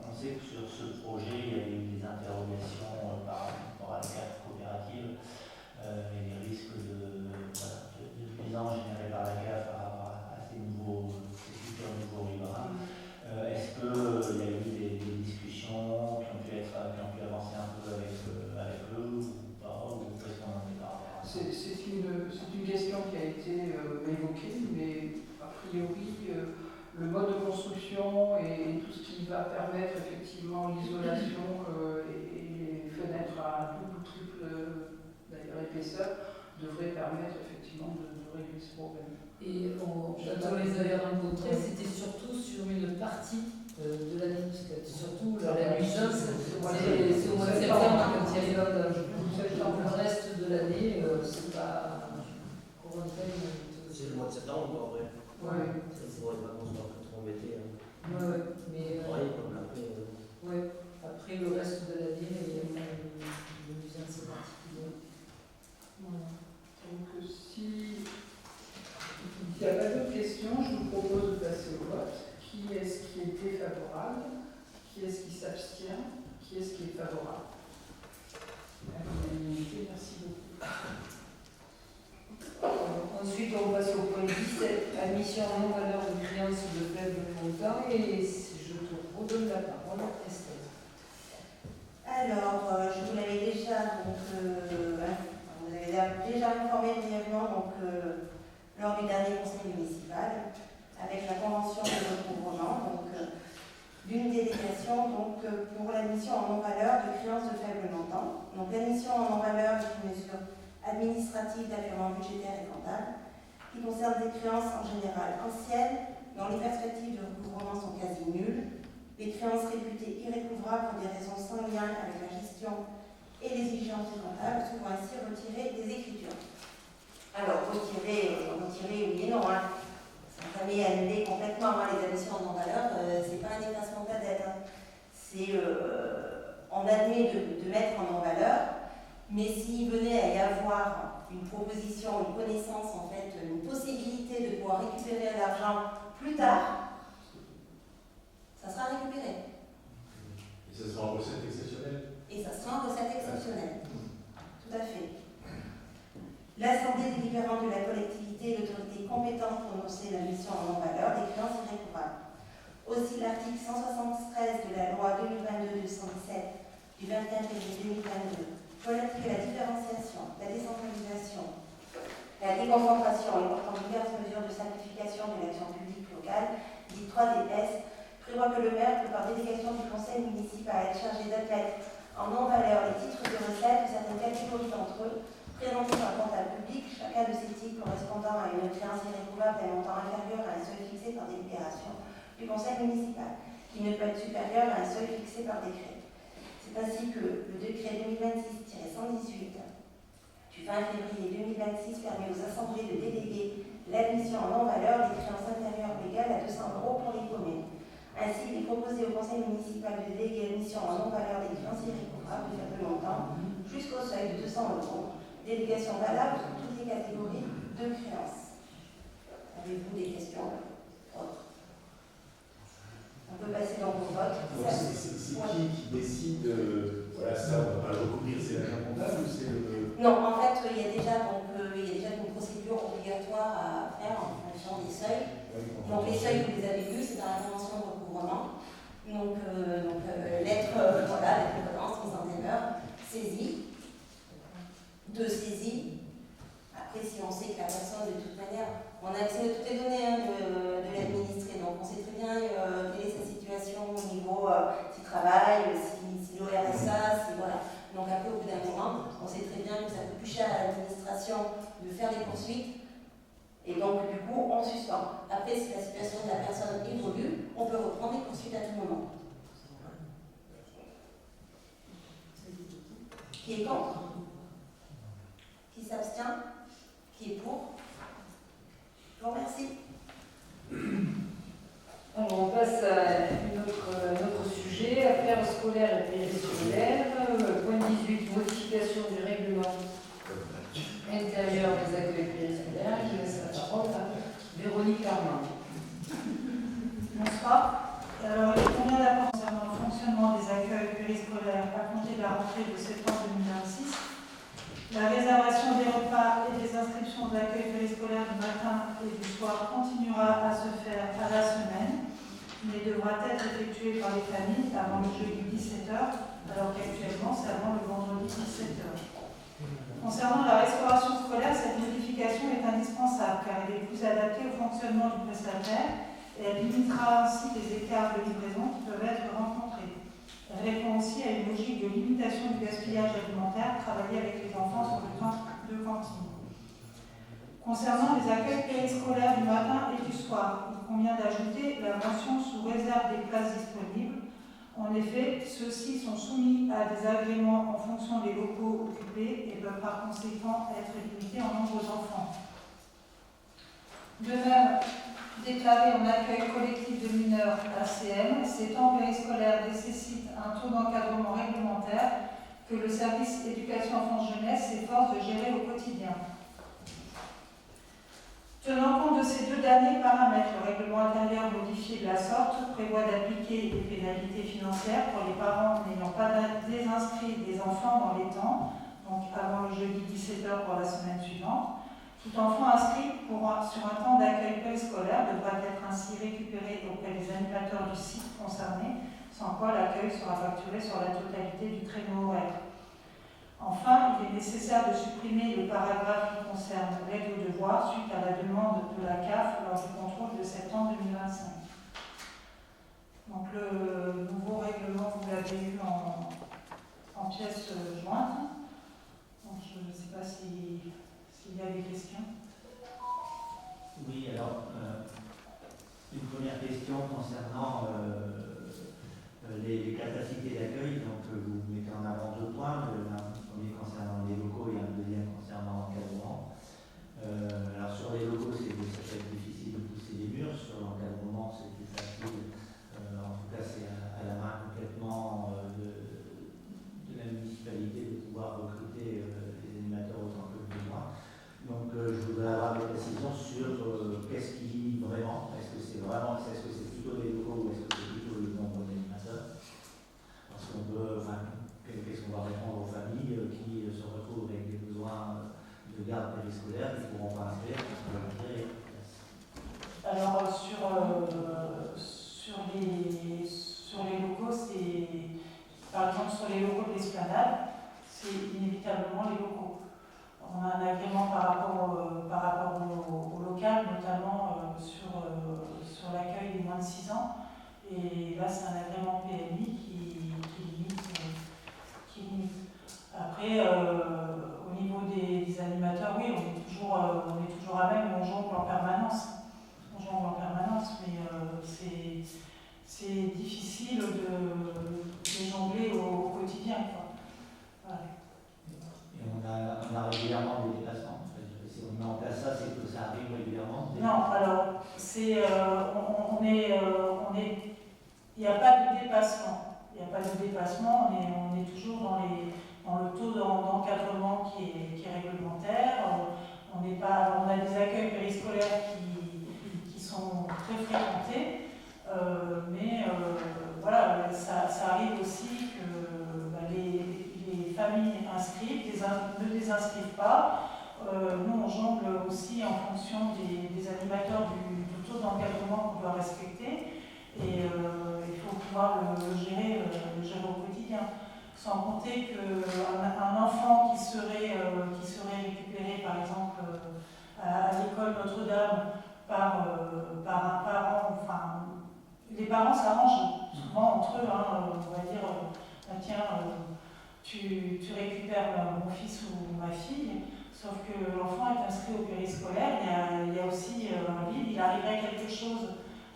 on sait que sur ce projet, il y a eu des interrogations par rapport à la carte coopérative et les risques de nuisances générées par la CAF par rapport à ces futurs nouveaux riverains. Est-ce qu'il y a eu des discussions qui ont pu avancer un peu avec eux ou pas, ou est-ce qu'on en est par rapport à ça? C'est une question qui a été évoquée, mais a priori, le mode de construction et tout ce qui va permettre effectivement l'isolation et les fenêtres à double ou triple d'ailleurs épaisseur devrait permettre effectivement de régler ce problème. Et quand on les avait rencontrés, c'était surtout sur une partie de l'année, parce que surtout la nuisance, c'est au mois de septembre quand il y a les vendanges. Le reste de l'année, c'est pas C'est le mois de septembre, en vrai. Ouais. Ça ne faudrait pas qu'on soit trop embêté. Ouais, mais Après, le reste de l'année, il y a une nuisance particulière. Voilà. Donc si S'il n'y a pas d'autres questions, je vous propose de passer au vote. Qui est-ce qui est défavorable? Qui est-ce qui s'abstient? Qui est-ce qui est favorable? À l'unanimité, merci beaucoup. Ensuite, on passe au point 17, admission en non-valeur de créances de faible montant, et je te redonne la parole, Estelle. Alors, je vous l'avais déjà, vous avez déjà informé brièvement lors du dernier conseil municipal, avec la convention de recouvrement, d'une délégation pour l'admission en non-valeur de créances de faible montant. Donc, l'admission en non-valeur est une mesure administrative d'agrément budgétaire et comptable qui concerne des créances en général anciennes dont les perspectives de recouvrement sont quasi nulles, des créances réputées irrécouvrables pour des raisons sans lien avec la gestion et les exigences du comptable, souvent ainsi retirées des écritures. Alors, retirer oui et non. S'entamer à annuler complètement les admissions en non-valeur, c'est pas un effacement de la dette. C'est, on admet de mettre en non-valeur, mais s'il venait à y avoir une proposition, une connaissance, en fait, une possibilité de pouvoir récupérer l'argent plus tard, ça sera récupéré. Et ça sera en recette exceptionnelle. Et ça sera en recette exceptionnelle. Tout à fait. L'Assemblée délibérante de la collectivité est l'autorité compétente pour prononcer la mission en non-valeur des créances irrécouvrables. Aussi, l'article 173 de la loi 2022-217 du 21 février 2022 relève que la différenciation, la décentralisation, la déconcentration et portant diverses mesures de simplification de l'action publique locale, dit 3DS, prévoit que le maire peut, par délégation du conseil municipal, être chargé d'admettre en non-valeur les titres de recettes de certaines catégories d'entre eux, présentés par le comptable public, chacun de ces titres correspondant à une créance irrécouvable d'un montant inférieur à un seuil fixé par délibération du conseil municipal, qui ne peut être supérieur à un seuil fixé par décret. C'est ainsi que le décret 2026-118 du 20 février 2026 permet aux assemblées de déléguer l'admission en non-valeur des créances inférieures ou égales à 200 € pour les communes. Ainsi, il est proposé au conseil municipal de déléguer l'admission en non-valeur des créances irrécouvrables de faible montant jusqu'au seuil de 200 €. Délégation valable pour toutes les catégories de créances. Avez-vous des questions autres? On peut passer donc au vote. C'est qui décide, voilà, ça, on va pas le recouvrir, c'est l'agent comptable ou c'est le... Non, en fait, il y a déjà une procédure obligatoire à faire en fonction des seuils. Donc les seuils, vous les avez vus, c'est dans la convention de recouvrement. Donc lettre de relance, mise en demeure, saisie, de saisie. Après, si on sait que la personne, de toute manière, on a accès à toutes les données de l'administré, donc on sait très bien quelle est sa situation au niveau s'il travaille, si l'ORSA, si voilà. Donc après, au bout d'un moment, on sait très bien que ça coûte plus cher à l'administration de faire des poursuites, et donc du coup, on suspend. Après, si la situation de la personne évolue, on peut reprendre les poursuites à tout moment. Qui est contre? Qui s'abstient? Qui est pour? Je vous remercie. Alors, on passe à notre sujet, affaires scolaires et périscolaires. Point 18, modification du règlement intérieur des accueils périscolaires. Je laisse la parole à Véronique Armand. Bonsoir. Alors, il convient d'apprendre concernant le fonctionnement des accueils périscolaires à compter de la rentrée de septembre 2026. La réservation des repas et des inscriptions d'accueil périscolaire du matin et du soir continuera à se faire à la semaine, mais devra être effectuée par les familles avant le jeudi 17h, alors qu'actuellement c'est avant le vendredi 17h. Concernant la restauration scolaire, cette modification est indispensable car elle est plus adaptée au fonctionnement du prestataire et elle limitera ainsi les écarts de livraison qui peuvent être rencontrés. Elle répond aussi à une logique de limitation du gaspillage alimentaire travaillée avec les enfants sur le temps de cantine. Concernant les accueils périscolaires du matin et du soir, il convient d'ajouter la mention sous réserve des places disponibles. En effet, ceux-ci sont soumis à des agréments en fonction des locaux occupés et peuvent par conséquent être limités en nombre d'enfants. De même, déclaré en accueil collectif de mineurs ACM, ces temps périscolaires nécessitent un taux d'encadrement réglementaire que le service éducation enfance jeunesse s'efforce de gérer au quotidien. Tenant compte de ces deux derniers paramètres, le règlement intérieur modifié de la sorte prévoit d'appliquer des pénalités financières pour les parents n'ayant pas désinscrit des enfants dans les temps, donc avant le jeudi 17h pour la semaine suivante. Tout enfant inscrit sur un temps d'accueil périscolaire devra être ainsi récupéré auprès des animateurs du site concerné, sans quoi l'accueil sera facturé sur la totalité du créneau horaire. Enfin, il est nécessaire de supprimer le paragraphe qui concerne l'aide aux devoirs suite à la demande de la CAF lors du contrôle de septembre 2025. Donc le nouveau règlement, vous l'avez eu en pièce jointe. Donc je ne sais pas s'il y a des questions. Oui, alors, une première question concernant les capacités d'accueil. Donc, vous mettez en avant 2 points. Un premier concernant les locaux et un deuxième concernant l'encadrement. Alors, sur les locaux, ça peut être difficile de pousser les murs. Sur l'encadrement, c'est plus facile. En tout cas, c'est à la main complètement de la municipalité de pouvoir recruter les animateurs autant que besoin. Donc, je voudrais avoir des précisions sur qu'est-ce qui limite vraiment. Est-ce que c'est plutôt les locaux ou est-ce que c'est plutôt le nombre d'animateurs? Parce qu'on peut, qu'est-ce qu'on va répondre aux familles qui se retrouvent avec des besoins de garde périscolaire qui ne pourront pas inscrire parce qu'on va créer. Alors, sur les locaux, c'est, par exemple, sur les locaux de l'esplanade, c'est inévitablement les locaux. On a un agrément par rapport au local, notamment sur l'accueil des moins de 6 ans. Et là, c'est un agrément PMI qui limite. Après, au niveau des animateurs, oui, on est toujours à même, on jongle en permanence. Mais c'est difficile de jongler au quotidien, quoi. Voilà. Et on a régulièrement des dépassements. Si on met en place ça, c'est que ça arrive régulièrement. Non, alors, il n'y a pas de dépassement. On est toujours dans le taux d'encadrement qui est réglementaire. On a des accueils périscolaires qui sont très fréquentés. Mais voilà, ça arrive aussi que les familles inscrites ne désinscrivent pas. Nous, on jongle aussi en fonction des animateurs du taux d'encadrement qu'on doit respecter. Et il faut pouvoir le gérer au quotidien. Sans compter qu'un enfant qui serait récupéré, par exemple, à l'école Notre-Dame par un parent, enfin, les parents s'arrangent souvent entre eux, on va dire, tiens, tu récupères mon fils ou ma fille, sauf que l'enfant est inscrit au périscolaire, il y a aussi un vide, il arriverait quelque chose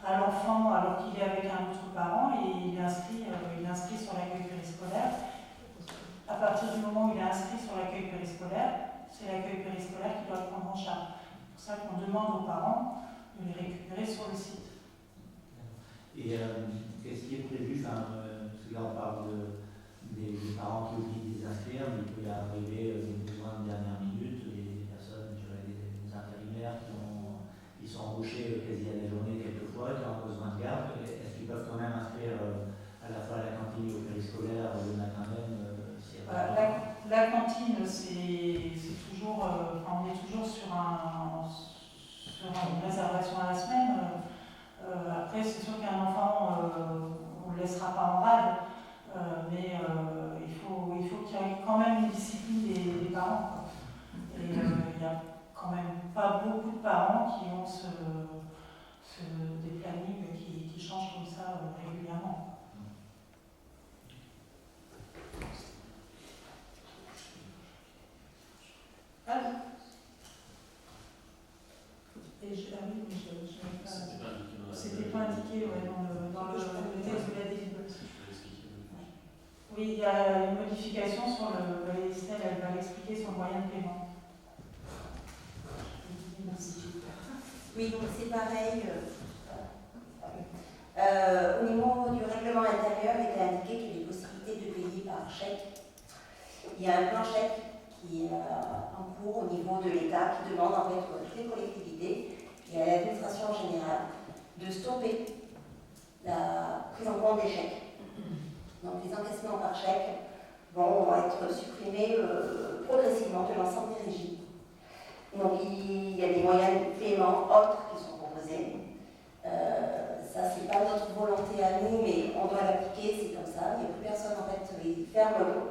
à l'enfant alors qu'il est avec un autre parent et il est inscrit sur l'accueil périscolaire. À partir du moment où il est inscrit sur l'accueil périscolaire, c'est l'accueil périscolaire qui doit le prendre en charge. C'est pour ça qu'on demande aux parents de les récupérer sur le site. Et qu'est-ce qui est prévu, parce que là on parle des parents qui oublient de les inscrire, mais il peut y arriver des besoins de dernière minute, des personnes, des intérimaires qui sont embauchés quasi à la journée quelquefois, qui ont besoin de garde. Est-ce qu'ils peuvent quand même inscrire à la fois à la cantine et au périscolaire le matin même la cantine, c'est toujours, on est toujours sur une réservation à la semaine. Après, c'est sûr qu'un enfant, on ne le laissera pas en rade, mais il faut qu'il y ait quand même une discipline des parents, quoi. Et il n'y a quand même pas beaucoup de parents qui ont des plannings qui changent comme ça régulièrement. Ah oui. C'était pas indiqué dans le texte de la délibération. Oui, il y a une modification sur Estelle, elle va l'expliquer sur le moyen de paiement. Oui, donc c'est pareil. Au niveau du règlement intérieur, il était indiqué qu'il y a des possibilités de payer par chèque. Il y a un plan chèque qui est en cours au niveau de l'État qui demande en fait à toutes les collectivités. Il et à l'administration générale de stopper la prise en compte des chèques. Donc les encaissements par chèque vont être supprimés progressivement de l'ensemble des régies. Donc il y a des moyens de paiement autres qui sont proposés. Ça, c'est pas notre volonté à nous, mais on doit l'appliquer, c'est comme ça. Il n'y a plus personne, en fait, ils ferment,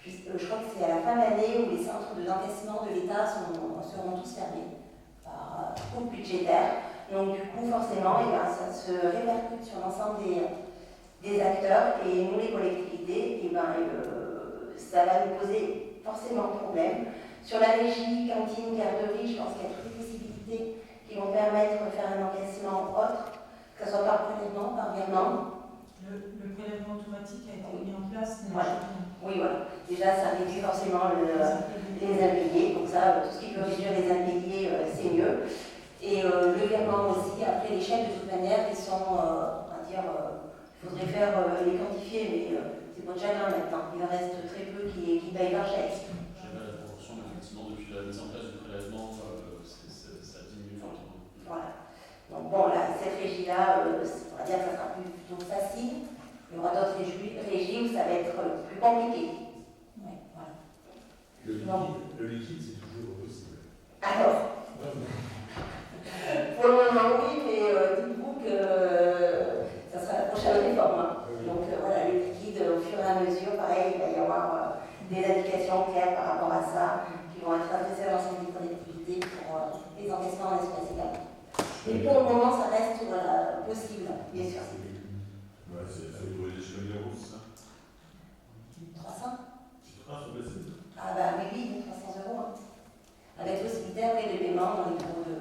je crois que c'est à la fin de l'année où les centres d'encaissement de l'État seront tous fermés par coupe budgétaire. Donc du coup, forcément, ça se répercute sur l'ensemble des acteurs et nous, les collectivités, ça va nous poser forcément problème. Sur la régie, cantine, garderie, je pense qu'il y a toutes les possibilités qui vont permettre de faire un encaissement autre, que ce soit par prélèvement, par virement. Le prélèvement automatique a été mis en place. Voilà. Oui, voilà. Déjà, ça réduit forcément les impayés. Donc ça, tout ce qui peut réduire les impayés, c'est mieux. Et le virement aussi. Après, les chèques, de toute manière, ils sont, on va dire, il faudrait faire les quantifier, mais c'est pas déjà là maintenant. Il en reste très peu qui payent leur chèque. La proportion, effectivement, depuis la mise en place du prélèvement, ça diminue fortement. Voilà. Donc bon, là, cette régie-là, on va dire que ça sera plutôt facile. Il y aura d'autres régies où ça va être plus compliqué. Ouais, voilà. Le liquide, c'est toujours possible. Alors, pour le moment, oui, mais dites-vous que ça sera la prochaine réforme. Hein. Donc voilà, les liquides, au fur et à mesure, pareil, il va y avoir des indications claires par rapport à ça, qui vont être adressées à l'ensemble des collectivités pour les encaissements en espèces également. Et pour le moment, ça reste possible, bien sûr. Ouais, ça fait pour les échelons d'euros, c'est ça 300 Ah, bah oui, 300 euros. Hein. Avec possibilité après de paiement dans les bureaux de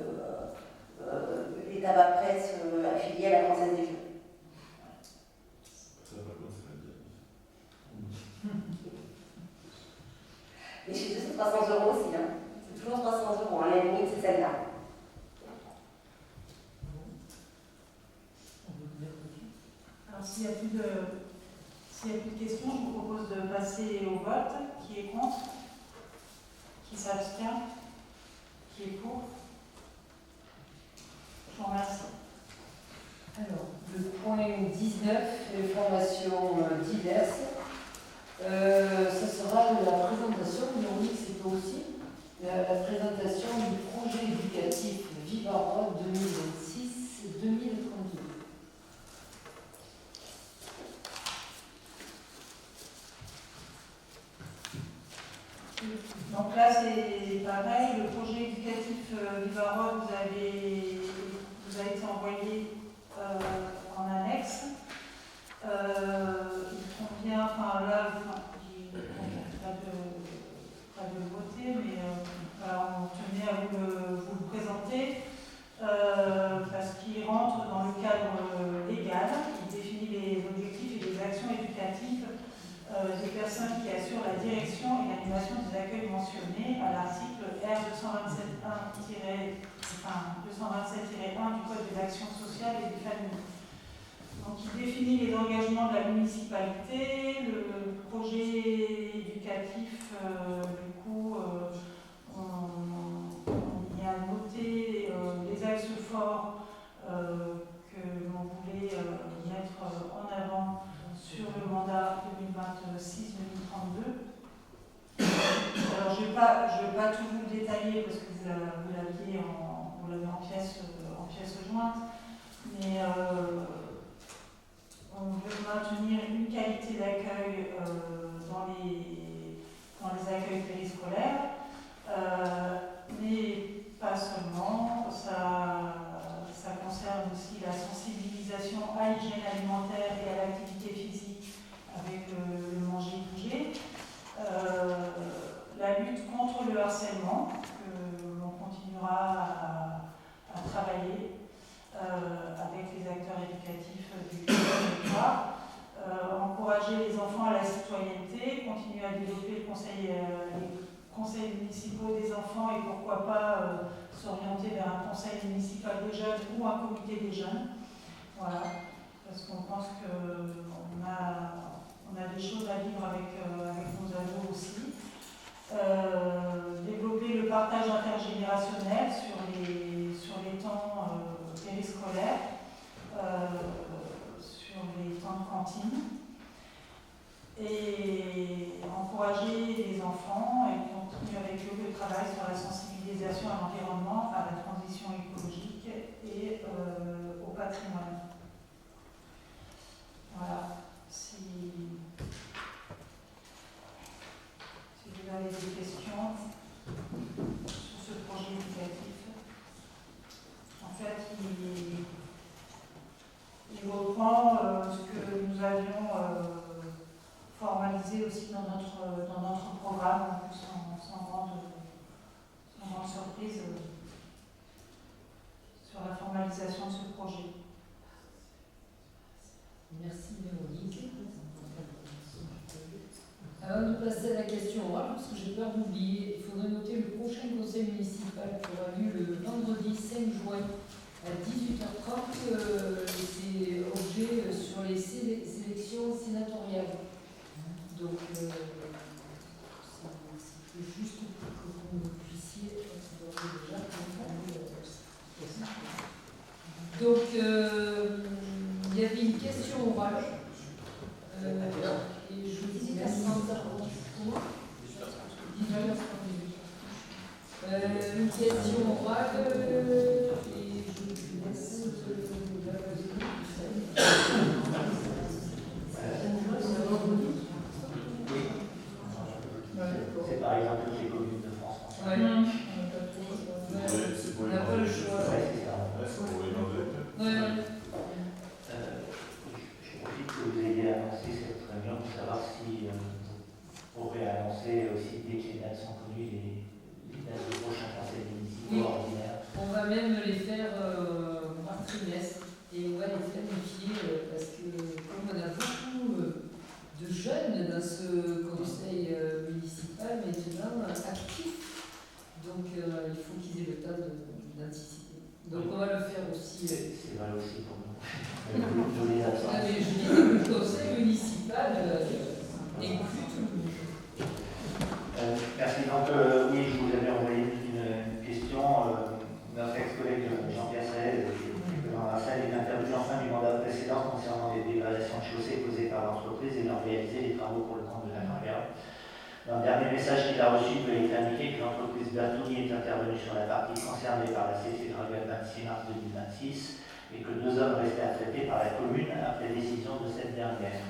l'État presse affilié à la Française des Jeux. Ça va pas commencer à dire. Mais chez eux, c'est 300 euros aussi. Hein. C'est toujours 300 euros. Hein. La limite, c'est celle-là. Alors, s'il n'y a plus de questions, je vous propose de passer au vote. Qui est contre? Qui s'abstient? Qui est pour? Je vous remercie. Alors, le point 19, les formations diverses. Ça sera la présentation, Véronique, c'est toi aussi, la présentation du projet éducatif Vivara 2026-2032. Donc là, c'est pareil, le projet éducatif Vivara vous a été envoyé en annexe. Il convient, enfin là, il ne convient pas de le voter, mais voilà, on tenait à vous le présenter parce qu'il rentre dans le cadre légal, il définit les objectifs et les actions éducatives des personnes qui assurent la direction et l'animation des accueils mentionnés à l'article R 227.1 du Code de l'action sociale et des familles. Donc, il définit les engagements de la municipalité, le projet éducatif, du coup, on y a noté les axes forts que l'on voulait mettre en avant sur le mandat 2026-2032. Alors, je ne vais pas tout vous détailler parce que vous l'avez en pièces jointes, mais on veut maintenir une qualité d'accueil dans les accueils périscolaires, mais pas seulement. Ça concerne aussi la sensibilisation à l'hygiène alimentaire et à l'activité physique avec le manger-bouger. La lutte contre le harcèlement, que l'on continuera à travailler avec les acteurs éducatifs du territoire, encourager les enfants à la citoyenneté, continuer à développer les conseils municipaux des enfants et pourquoi pas s'orienter vers un conseil municipal des jeunes ou un comité des jeunes. Voilà, parce qu'on pense qu'on a des choses à vivre avec nos ados aussi. Développer le partage intergénérationnel sur les temps cantine. Et encourager les enfants et continuer avec eux le travail sur la sensibilisation à l'environnement, à la transition écologique et au patrimoine. Voilà. Si vous avez des questions sur ce projet éducatif, en fait, il reprend ce que nous avions formalisé aussi dans notre programme, en plus sans grande surprise sur la formalisation de ce projet. Merci Véronique. Avant de passer à la question orale, parce que j'ai peur d'oublier, il faudrait noter le prochain conseil municipal qui aura lieu le vendredi 5 juin à 18h30. C'est objet sur les sélections sénatoriales. Donc, c'est juste pour que vous puissiez déjà donc, il y avait une question orale. Et je vous dis une question orale et je vous laisse C'est par exemple toutes les communes de France. Ouais. On n'a pas le choix. Je profite que vous ayez annoncé cette réunion pour savoir si vous pourrez annoncer aussi dès que les dates sont connues les dates du prochain conseil municipal ordinaire. On va même les faire par trimestre et on va les planifier parce que comme on a beaucoup de jeunes dans ce conseil municipal maintenant actifs, donc il faut qu'ils aient le temps d'anticiper. Donc on va le faire aussi. C'est vrai aussi pour nous. Tous les absents. Je dis que le conseil municipal inclut tout le monde. Merci. Donc, oui, je vous avais envoyé une question. Notre ex-collègue Jean-Pierre Saez, qui est dans la salle, est intervenu en fin du mandat précédent concernant les dégradations de chaussées posées par l'entreprise et leur réalisé les travaux pour le compte de la Marga. Dans le dernier message qu'il a reçu, il est indiqué que l'entreprise Bertoni est intervenue sur la partie concernée par la CC Draga le 26 mars 2026 et que 2 hommes restaient à traiter par la commune après décision de cette dernière.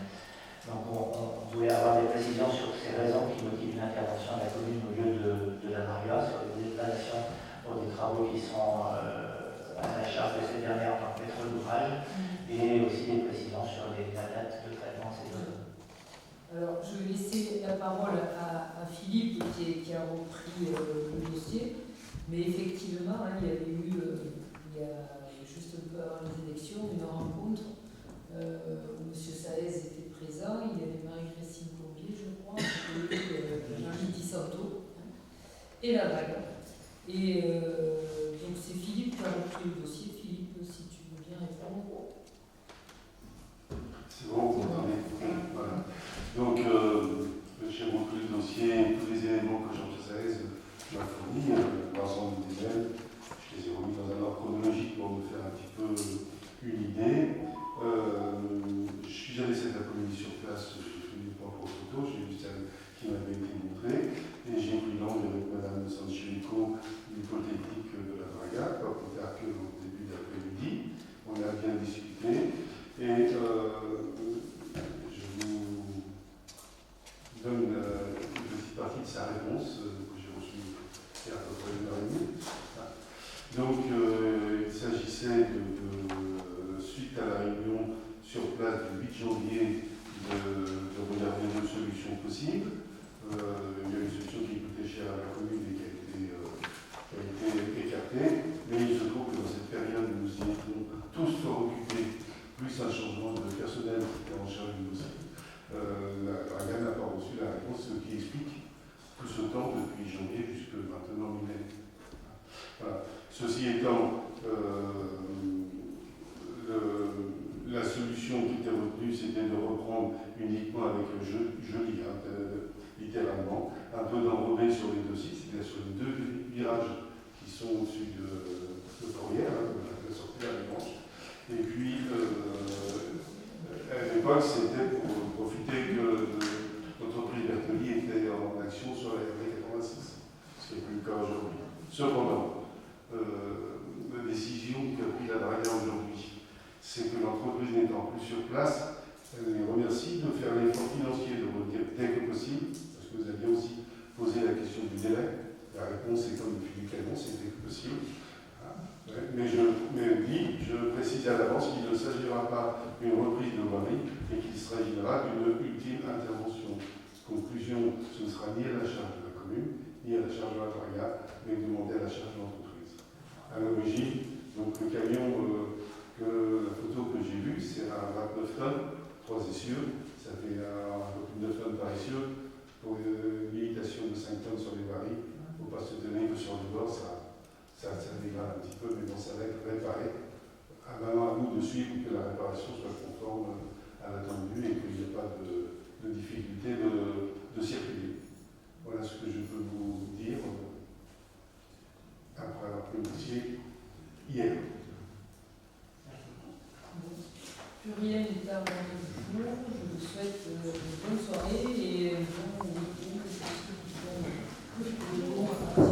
Donc on voulait avoir des précisions sur ces raisons qui motivent l'intervention de la commune au lieu de la Marga sur les dégradations pour des travaux qui sont à la charge de cette dernière en tant que maître d'ouvrage et aussi des précisions sur la date de traitement de ces 2 hommes. Alors, je vais laisser la parole à Philippe qui a repris le dossier, mais effectivement, il y avait eu, il y a juste un peu avant les élections, une rencontre où M. Saez était présent, il y avait Marie-Christine Combier, je crois, et Jean-Louis Di Santo, et la vague. Et donc c'est Philippe qui a repris le dossier. Philippe, si tu veux bien répondre. C'est bon, vous m'entendez? Voilà. Donc, j'ai repris le dossier, tous les éléments que Jean-Pierre Saez m'a fournis, l'ensemble des aides, je les ai remis dans un ordre chronologique pour me faire un petit peu une idée. Je suis allé cet après-midi sur place, j'ai fait mes propres photos, j'ai vu celles qui m'avaient été montrées, et j'ai pris langue avec Mme Sanchilico du Polytechnique de la Draga, pas plus tard que au début d'après-midi. On a bien discuté, et je vous donne une petite partie de sa réponse que j'ai reçue il y a à peu près 1h30. Donc, il s'agissait suite à la réunion sur place du 8 janvier de regarder 2 solutions possibles. Il y a une solution qui coûtait cher à la commune et qui a été écartée, mais il se trouve que dans cette période, nous y étions tous fort occupés, plus un changement de personnel qui était en charge du dossier. La Draga n'a pas reçu la réponse, ce qui explique tout ce temps depuis janvier jusque maintenant mai. Voilà. Ceci étant, la solution qui était retenue, c'était de reprendre uniquement avec le jeudi, littéralement, un peu d'enrobé sur les 2 sites, c'est-à-dire sur les 2 virages qui sont au-dessus de Corrières, la sortie de la Manche. Et puis, elle n'est l'époque, c'était pour profiter que l'entreprise Bertoli était en action sur la RD86, ce qui n'est plus le cas aujourd'hui. Cependant, la décision qu'a pris la Draga aujourd'hui, c'est que l'entreprise n'étant plus sur place, elle les remercie de faire l'effort financier de revenir dès que possible, parce que vous aviez aussi posé la question du délai. La réponse est comme depuis du canon, c'est dès que possible. Mais je précise à l'avance qu'il ne s'agira pas d'une reprise de voirie, mais qu'il s'agira d'une ultime intervention. Conclusion, ce ne sera ni à la charge de la commune, ni à la charge de la Draga, mais demandé à la charge de l'entreprise. À l'origine, donc le camion, la photo que j'ai vue, c'est un 29 tonnes, 3 essieux, ça fait un peu plus de 9 tonnes par essieu, pour une limitation de 5 tonnes sur les voiries. Il ne faut pas se tenir que sur le bord, ça dégrade un petit peu, mais bon, ça va être réparé. Maintenant, à nous de suivre que la réparation soit conforme à l'attendu et qu'il n'y ait pas de difficulté de circuler. Voilà ce que je peux vous dire après avoir pris le dossier hier. Plus rien n'est à l'ordre du jour. Je vous souhaite une bonne soirée et bon week-end.